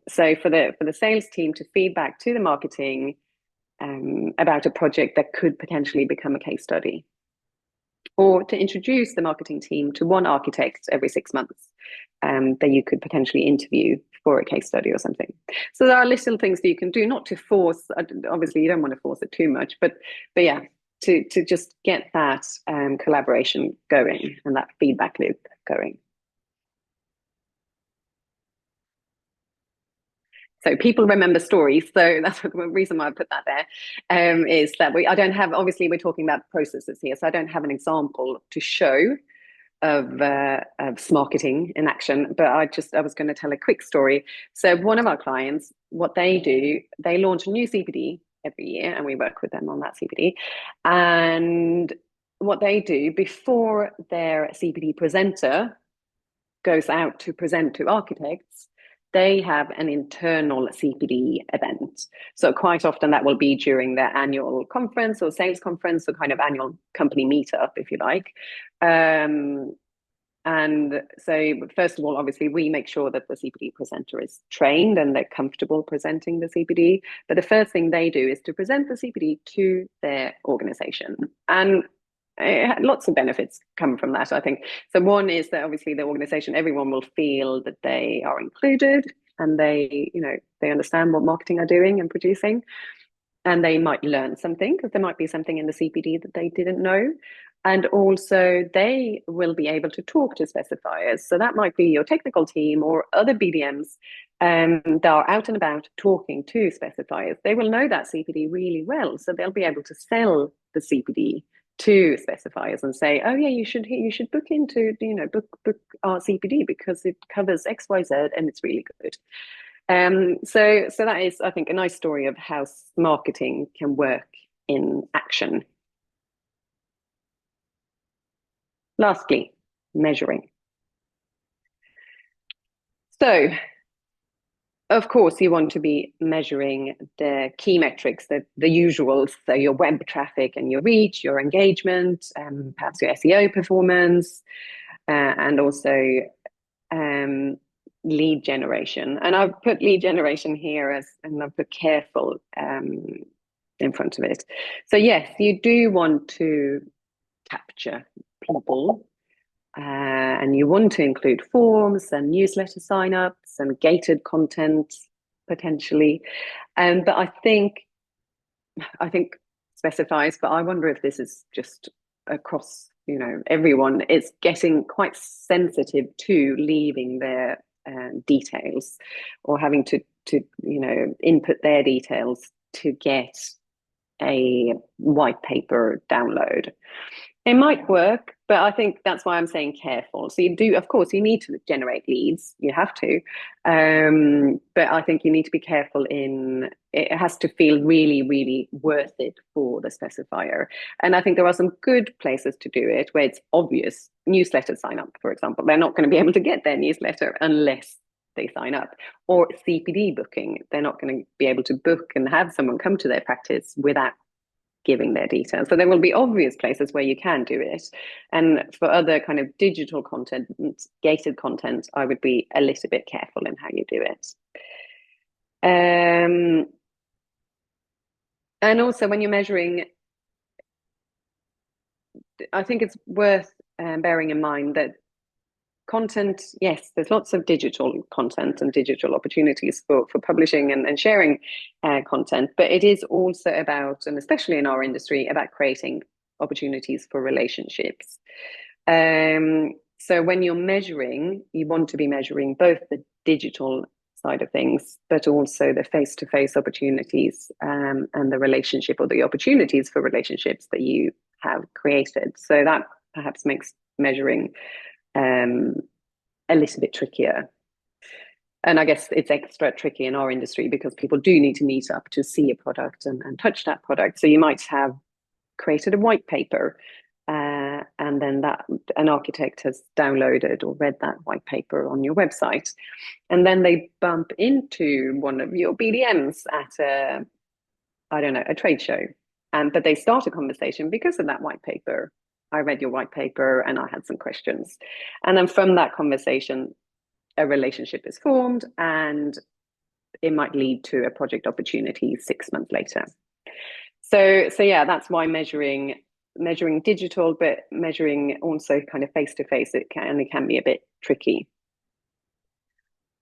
So for the sales team to feedback to the marketing about a project that could potentially become a case study, or to introduce the marketing team to one architect every 6 months that you could potentially interview for a case study or something. So there are little things that you can do, not to force. Obviously, you don't want to force it too much, but yeah, to just get that collaboration going and that feedback loop going. So people remember stories. So that's the reason why I put that there, is that I don't have, obviously we're talking about processes here, so I don't have an example to show of marketing in action, but I was going to tell a quick story. So one of our clients, what they do, they launch a new CPD every year, and we work with them on that CPD. And what they do before their CPD presenter goes out to present to architects, they have an internal CPD event. So quite often that will be during their annual conference or sales conference, or kind of annual company meetup, if you like. And so first of all, obviously, we make sure that the CPD presenter is trained and they're comfortable presenting the CPD. But the first thing they do is to present the CPD to their organization. And lots of benefits come from that, I think. So one is that obviously the organization, everyone will feel that they are included, and they understand what marketing are doing and producing, and they might learn something, because there might be something in the CPD that they didn't know. And also they will be able to talk to specifiers. So that might be your technical team or other BDMs that are out and about talking to specifiers. They will know that CPD really well, so they'll be able to sell the CPD to specifiers and say, oh yeah, you should book into, book our CPD because it covers XYZ and it's really good. So that is, I think, a nice story of how marketing can work in action. Lastly, measuring. So, of course, you want to be measuring the key metrics, the usuals, so your web traffic and your reach, your engagement, perhaps your SEO performance, and also lead generation. And I've put lead generation here and I've put careful in front of it. So yes, you do want to capture people, and you want to include forms and newsletter signups and gated content potentially. But I think specifies, but I wonder if this is just across, everyone is getting quite sensitive to leaving their details or having to to, input their details to get a white paper download. It might work, but I think that's why I'm saying careful. So of course, you need to generate leads. You have to. But I think you need to be careful it has to feel really, really worth it for the specifier. And I think there are some good places to do it where it's obvious. Newsletter sign up, for example. They're not going to be able to get their newsletter unless they sign up. Or CPD booking. They're not going to be able to book and have someone come to their practice without giving their details. So there will be obvious places where you can do it. And for other kind of digital content, gated content, I would be a little bit careful in how you do it. And also when you're measuring, I think it's worth bearing in mind that content, yes, there's lots of digital content and digital opportunities for publishing and sharing content, but it is also about, and especially in our industry, about creating opportunities for relationships. So when you're measuring, you want to be measuring both the digital side of things, but also the face-to-face opportunities and the relationship or the opportunities for relationships that you have created. So that perhaps makes measuring a little bit trickier. And I guess it's extra tricky in our industry because people do need to meet up to see a product and touch that product. So you might have created a white paper and then an architect has downloaded or read that white paper on your website. And then they bump into one of your BDMs at a trade show. But they start a conversation because of that white paper. I read your white paper and I had some questions. And then from that conversation, a relationship is formed and it might lead to a project opportunity 6 months later. So yeah, that's why measuring digital, but measuring also kind of face-to-face, it can be a bit tricky.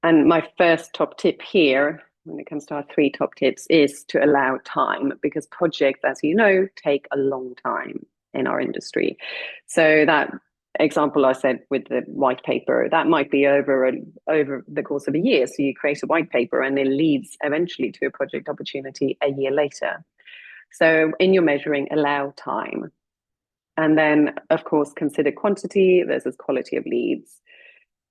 And my first top tip here, when it comes to our 3 top tips, is to allow time, because projects, as you know, take a long time in our industry. So that example I said with the white paper, that might be over the course of a year. So you create a white paper and it leads eventually to a project opportunity a year later. So in your measuring, allow time. And then, of course, consider quantity versus quality of leads.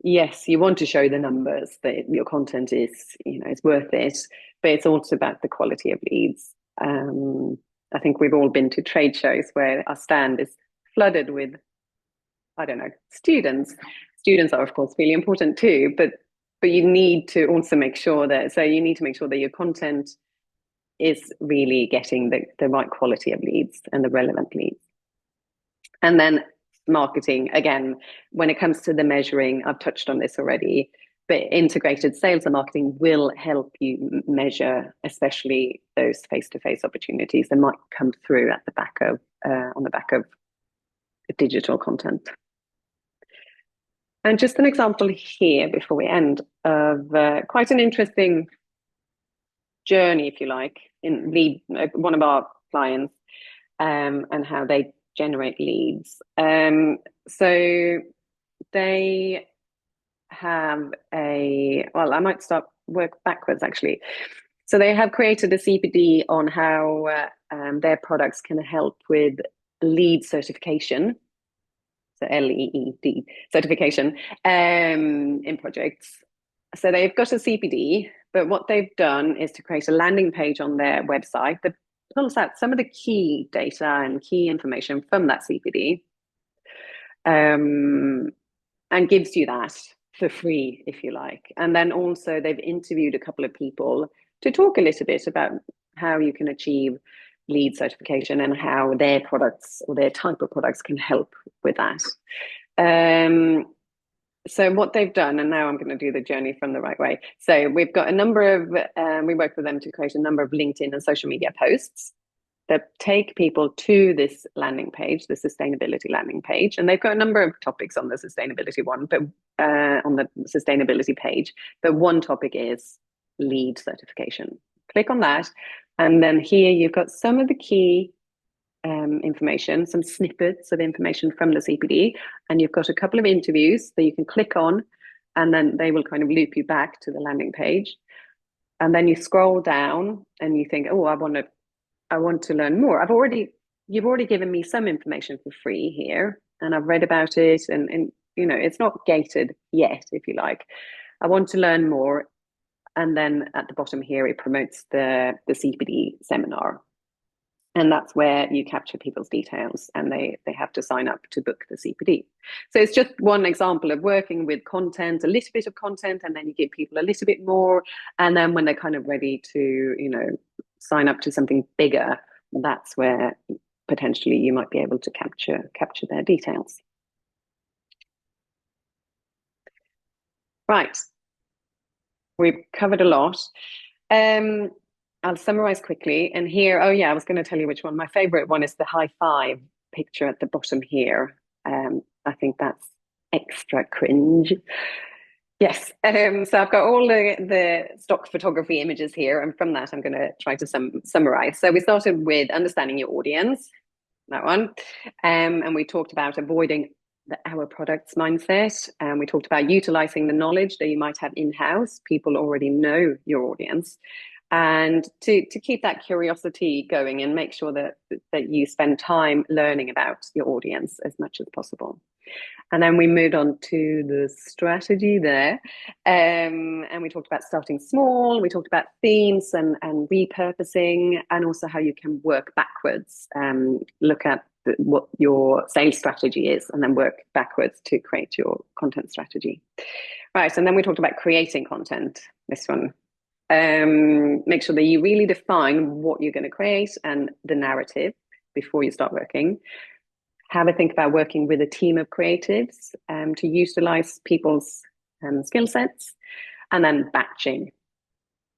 Yes, you want to show the numbers that your content is worth it, but it's also about the quality of leads. I think we've all been to trade shows where our stand is flooded with, students. Students are, of course, really important too, but you need to also make sure that, your content is really getting the right quality of leads and the relevant leads. And then marketing, again, when it comes to the measuring, I've touched on this already, but integrated sales and marketing will help you measure, especially those face-to-face opportunities that might come through on the back of digital content. And just an example here before we end of quite an interesting journey, if you like, in one of our clients and how they generate leads. So they have I might work backwards actually. So they have created a CPD on how their products can help with lead certification. So LEED certification in projects. So they've got a CPD, but what they've done is to create a landing page on their website that pulls out some of the key data and key information from that CPD and gives you that for free, if you like. And then also they've interviewed a couple of people to talk a little bit about how you can achieve lead certification and how their products or their type of products can help with that. So what they've done, and now I'm going to do the journey from the right way. So we've got a number of, we work with them to create a number of LinkedIn and social media posts that take people to this landing page, the sustainability landing page. And they've got a number of topics on the sustainability one, but on the sustainability page. But one topic is lead certification. Click on that. And then here you've got some of the key information, some snippets of information from the CPD, and you've got a couple of interviews that you can click on, and then they will kind of loop you back to the landing page. And then you scroll down and you think, oh, I want to learn more. You've already given me some information for free here, and I've read about it, and it's not gated yet, if you like. I want to learn more. And then at the bottom here, it promotes the CPD seminar. And that's where you capture people's details, and they have to sign up to book the CPD. So it's just one example of working with content, a little bit of content, and then you give people a little bit more. And then when they're kind of ready to, sign up to something bigger, that's where potentially you might be able to capture their details. Right. We've covered a lot. I'll summarize quickly. And here, oh yeah, I was going to tell you which one. My favorite one is the high five picture at the bottom here. I think that's extra cringe. Yes. So I've got all the stock photography images here, and from that, I'm going to try to summarize. So we started with understanding your audience, that one, and we talked about avoiding the our products mindset, and we talked about utilizing the knowledge that you might have in-house. People already know your audience, and to keep that curiosity going and make sure that you spend time learning about your audience as much as possible. And then we moved on to the strategy there, and we talked about starting small. We talked about themes and repurposing, and also how you can work backwards, look at what your sales strategy is, and then work backwards to create your content strategy. Right, and then we talked about creating content, this one. Make sure that you really define what you're going to create and the narrative before you start working. Have a think about working with a team of creatives to utilize people's skill sets. And then batching,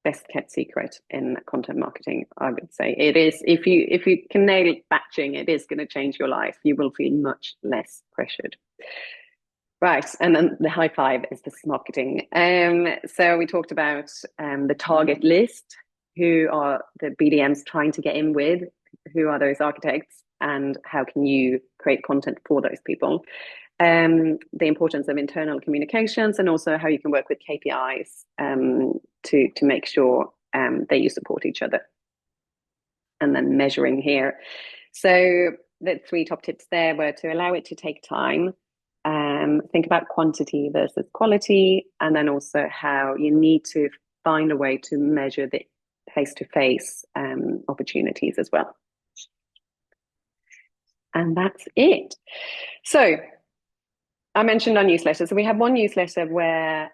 best kept secret in content marketing, I would say. It is, if you can nail batching, it is going to change your life. You will feel much less pressured. Right, and then the high five is this marketing. So we talked about the target list, who are the BDMs trying to get in with, who are those architects, and how can you create content for those people. The importance of internal communications, and also how you can work with KPIs to make sure that you support each other. And then measuring here. So the 3 top tips there were to allow it to take time, think about quantity versus quality, and then also how you need to find a way to measure the face-to-face opportunities as well. And that's it. So I mentioned our newsletter. So we have one newsletter where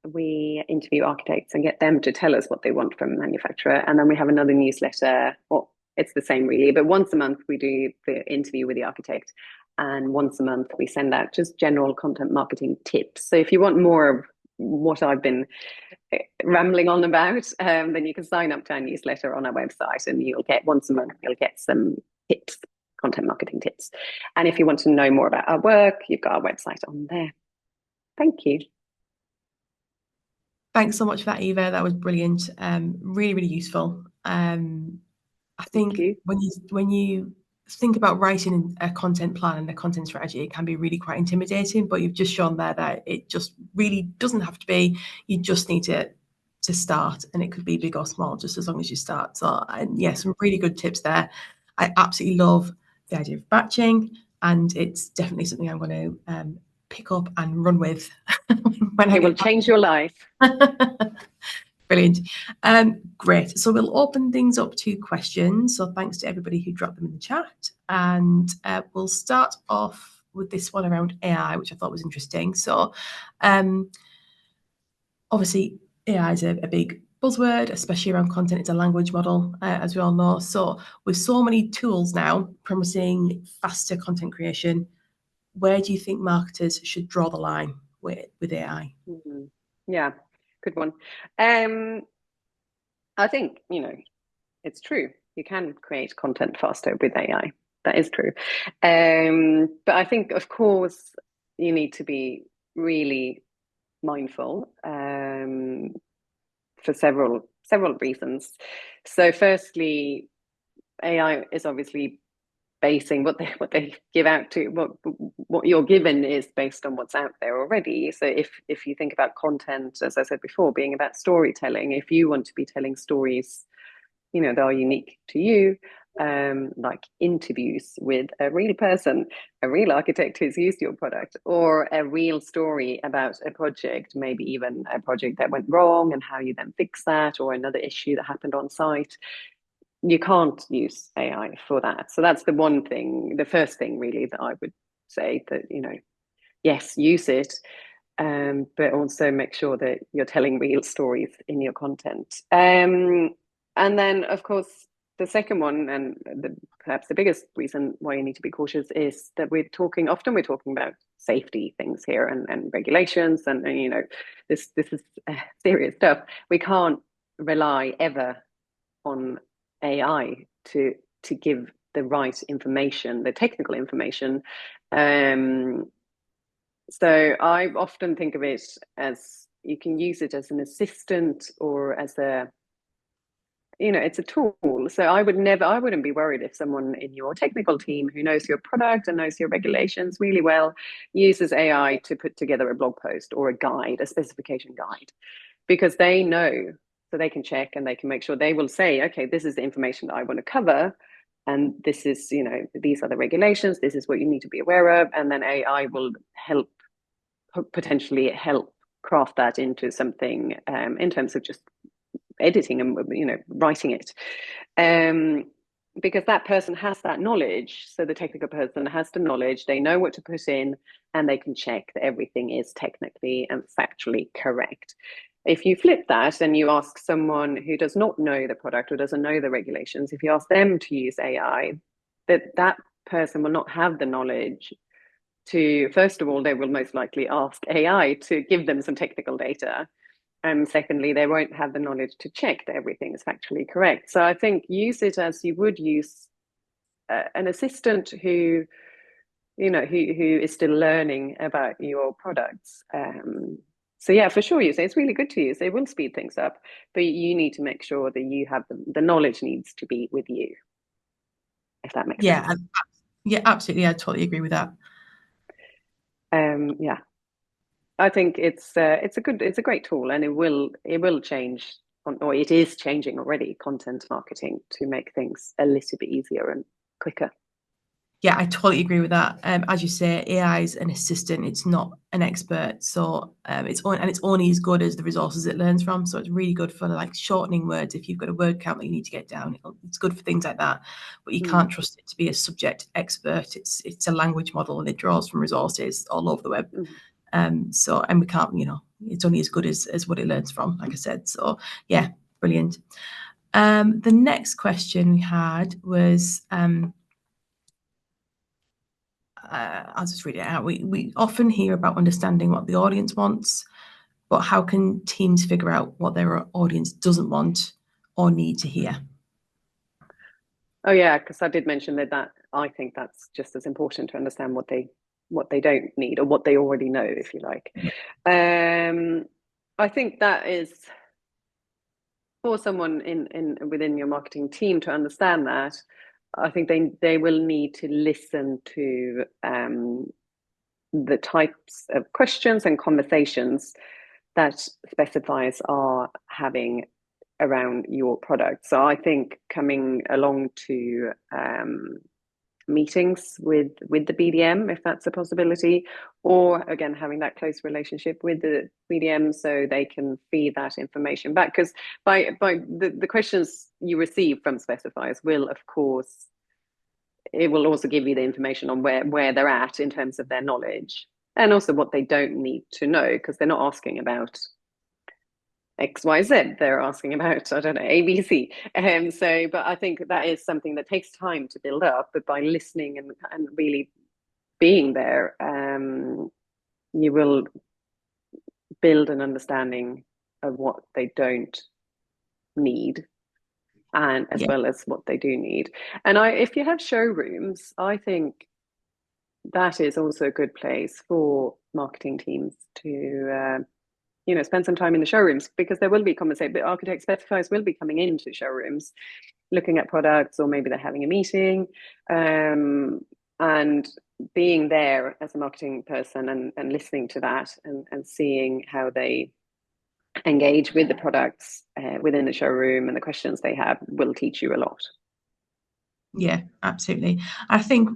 we interview architects and get them to tell us what they want from a manufacturer. And then we have another newsletter, well, it's the same really, but once a month we do the interview with the architect. And once a month we send out just general content marketing tips. So if you want more of what I've been rambling on about, then you can sign up to our newsletter on our website, and you'll get once a month, you'll get some tips, content marketing tips. And if you want to know more about our work, you've got our website on there. Thank you. Thanks so much for that, Eva. That was brilliant. Really, really useful. I think when you think about writing a content plan and a content strategy, it can be really quite intimidating, but you've just shown there that it just really doesn't have to be. You just need to start, and it could be big or small, just as long as you start. So yeah, some really good tips there. I absolutely love the idea of batching, and it's definitely something I'm going to pick up and run with. When it will change your life. Brilliant. Great. So we'll open things up to questions. So thanks to everybody who dropped them in the chat. And we'll start off with this one around AI, which I thought was interesting. So obviously AI is a big buzzword, especially around content. It's a language model, as we all know. So with so many tools now promising faster content creation, where do you think marketers should draw the line with AI? Mm-hmm. Yeah, good one. I think, it's true. You can create content faster with AI. That is true. But I think, of course, you need to be really mindful for several reasons. So firstly, AI is obviously basing what they give out to what you're given is based on what's out there already. So if you think about content, as I said before, being about storytelling, if you want to be telling stories, that are unique to you, like interviews with a real person, a real architect who's used your product, or a real story about a project, maybe even a project that went wrong and how you then fix that, or another issue that happened on site, you can't use AI for that. So that's the first thing really that I would say, that, yes, use it, but also make sure that you're telling real stories in your content. And then, of course, the second one, and perhaps the biggest reason why you need to be cautious, is that we're talking about safety things here, and regulations, and this is serious stuff. We can't rely ever on AI to give the right information, the technical information. So I often think of it as, you can use it as an assistant, or as it's a tool. So I wouldn't be worried if someone in your technical team who knows your product and knows your regulations really well uses AI to put together a blog post or a guide, a specification guide, because they know, so they can check and they can make sure. They will say, okay, this is the information that I want to cover, and this is, these are the regulations, this is what you need to be aware of, and then AI will potentially help craft that into something, in terms of just editing and writing it, because that person has that knowledge. So the technical person has the knowledge, they know what to put in, and they can check that everything is technically and factually correct. If you flip that and you ask someone who does not know the product or doesn't know the regulations, if you ask them to use AI, that person will not have the knowledge to, first of all, they will most likely ask AI to give them some technical data. And secondly, they won't have the knowledge to check that everything is factually correct. So I think use it as you would use an assistant who is still learning about your products. So yeah, for sure, it's really good to use. It will speed things up, but you need to make sure that you have the knowledge needs to be with you, if that makes sense. Yeah, absolutely. I totally agree with that. Yeah, I think it's a great tool, and it will change, or it is changing already, content marketing, to make things a little bit easier and quicker. Yeah, I totally agree with that. As you say, AI is an assistant; it's not an expert. So it's only as good as the resources it learns from. So it's really good for like shortening words. If you've got a word count that you need to get down, it's good for things like that. But you can't trust it to be a subject expert. It's a language model, and it draws from resources all over the web. And we can't, it's only as good as what it learns from, like I said. So yeah, brilliant. The next question we had was, I'll just read it out. We often hear about understanding what the audience wants, but how can teams figure out what their audience doesn't want or need to hear? Oh yeah, because I did mention that I think that's just as important, to understand what they don't need, or what they already know, if you like. I think that is for someone within your marketing team to understand that. I think they will need to listen to the types of questions and conversations that specifiers are having around your product. So I think coming along to meetings with the BDM, if that's a possibility, or again having that close relationship with the BDM, so they can feed that information back. Because by the questions you receive from specifiers will, of course, it will also give you the information on where they're at in terms of their knowledge, and also what they don't need to know, because they're not asking about XYZ, they're asking about, I don't know, ABC. But I think that is something that takes time to build up. But by listening and really being there, you will build an understanding of what they don't need, and as well as what they do need. And if you have showrooms, I think that is also a good place for marketing teams to spend some time in the showrooms, because there will be conversation. But architect specifiers will be coming into showrooms, looking at products, or maybe they're having a meeting, and being there as a marketing person and listening to that and seeing how they engage with the products within the showroom and the questions they have will teach you a lot. Yeah, absolutely. I think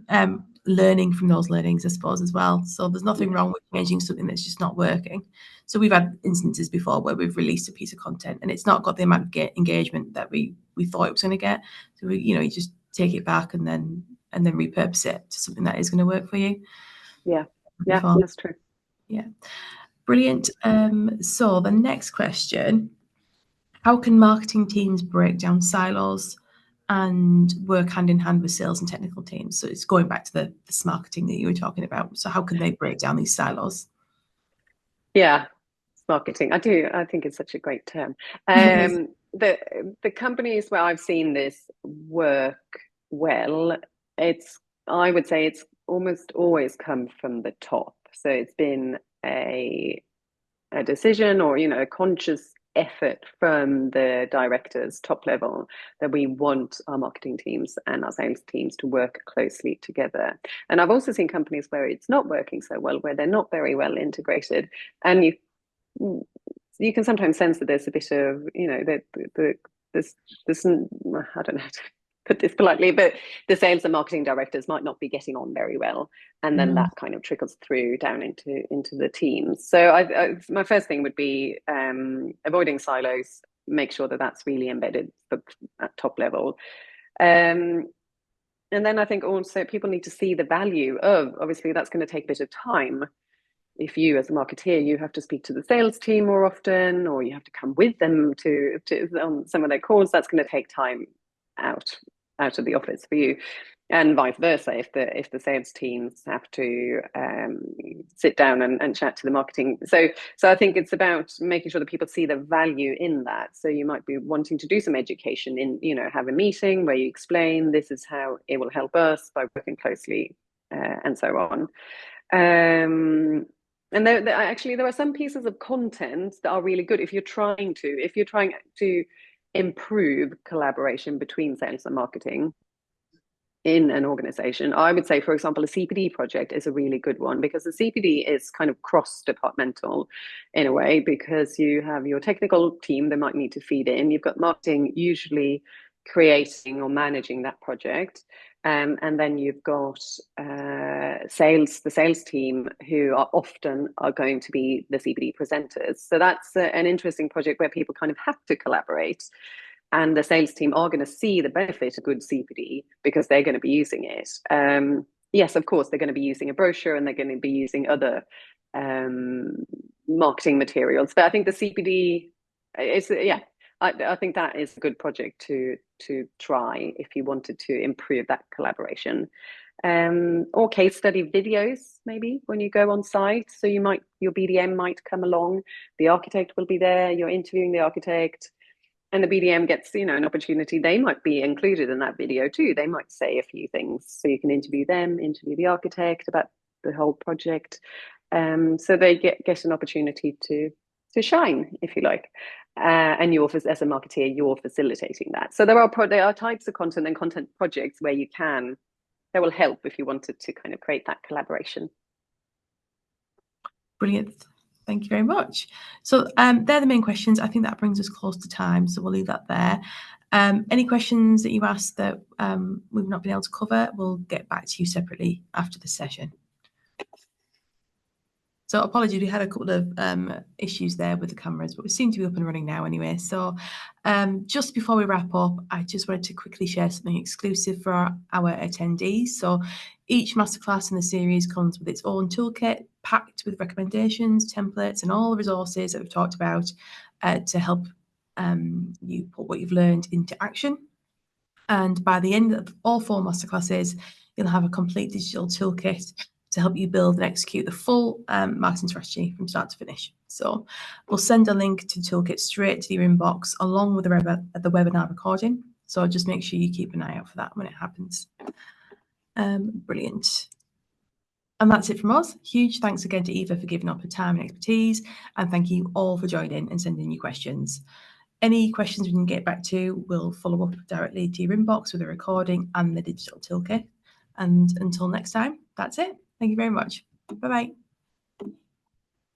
learning from those learnings, I suppose, as well. So there's nothing wrong with changing something that's just not working. So we've had instances before where we've released a piece of content and it's not got the amount of engagement that we thought it was going to get. So you just take it back and then repurpose it to something that is going to work for you. Yeah, that's true. Yeah, brilliant. So the next question: how can marketing teams break down silos and work hand in hand with sales and technical teams? So it's going back to the marketing that you were talking about. So how can they break down these silos? Yeah, marketing. I think it's such a great term. The companies where I've seen this work well, I would say it's almost always come from the top. So it's been a decision, or a conscious effort from the directors, top level, that we want our marketing teams and our sales teams to work closely together. And I've also seen companies where it's not working so well, where they're not very well integrated, and you can sometimes sense that there's a bit of this I don't know how to put this politely, but the sales and marketing directors might not be getting on very well, and then that kind of trickles through down into the teams. So my first thing would be avoiding silos. Make sure that that's really embedded at top level. And then I think also people need to see the value of, obviously that's going to take a bit of time. If you as a marketeer, you have to speak to the sales team more often, or you have to come with them to some of their calls, that's going to take time out of the office for you, and vice versa. If the sales teams have to sit down and chat to the marketing, so I think it's about making sure that people see the value in that. So you might be wanting to do some education in, have a meeting where you explain this is how it will help us by working closely, and so on. And there are some pieces of content that are really good if you're trying to improve collaboration between sales and marketing in an organization. I would say, for example, a CPD project is a really good one, because the CPD is kind of cross-departmental in a way, because you have your technical team that might need to feed in. You've got marketing usually creating or managing that project. And then you've got the sales team, who are often going to be the CPD presenters. So that's an interesting project where people kind of have to collaborate. And the sales team are going to see the benefit of good CPD because they're going to be using it. Yes, of course, they're going to be using a brochure and they're going to be using other marketing materials. But I think the CPD is, I think that is a good project to try if you wanted to improve that collaboration. Or case study videos, maybe when you go on site. So your BDM might come along, the architect will be there, you're interviewing the architect, and the BDM gets, an opportunity. They might be included in that video too. They might say a few things, so you can interview them, interview the architect about the whole project. So they get an opportunity to shine, if you like. And you, as a marketeer, you're facilitating that. So there are types of content and content projects where that will help if you wanted to kind of create that collaboration. Brilliant. Thank you very much. So they're the main questions. I think that brings us close to time, so we'll leave that there. Any questions that you asked that we've not been able to cover, we'll get back to you separately after the session. So apologies, we had a couple of issues there with the cameras, but we seem to be up and running now anyway. So just before we wrap up, I just wanted to quickly share something exclusive for our attendees. So each masterclass in the series comes with its own toolkit, packed with recommendations, templates, and all the resources that we've talked about to help you put what you've learned into action. And by the end of all 4 masterclasses, you'll have a complete digital toolkit to help you build and execute the full marketing strategy from start to finish. So we'll send a link to the toolkit straight to your inbox along with the webinar recording. So just make sure you keep an eye out for that when it happens. Brilliant. And that's it from us. Huge thanks again to Eva for giving up her time and expertise. And thank you all for joining and sending your questions. Any questions we can get back to, we'll follow up directly to your inbox with a recording and the digital toolkit. And until next time, that's it. Thank you very much. Bye-bye.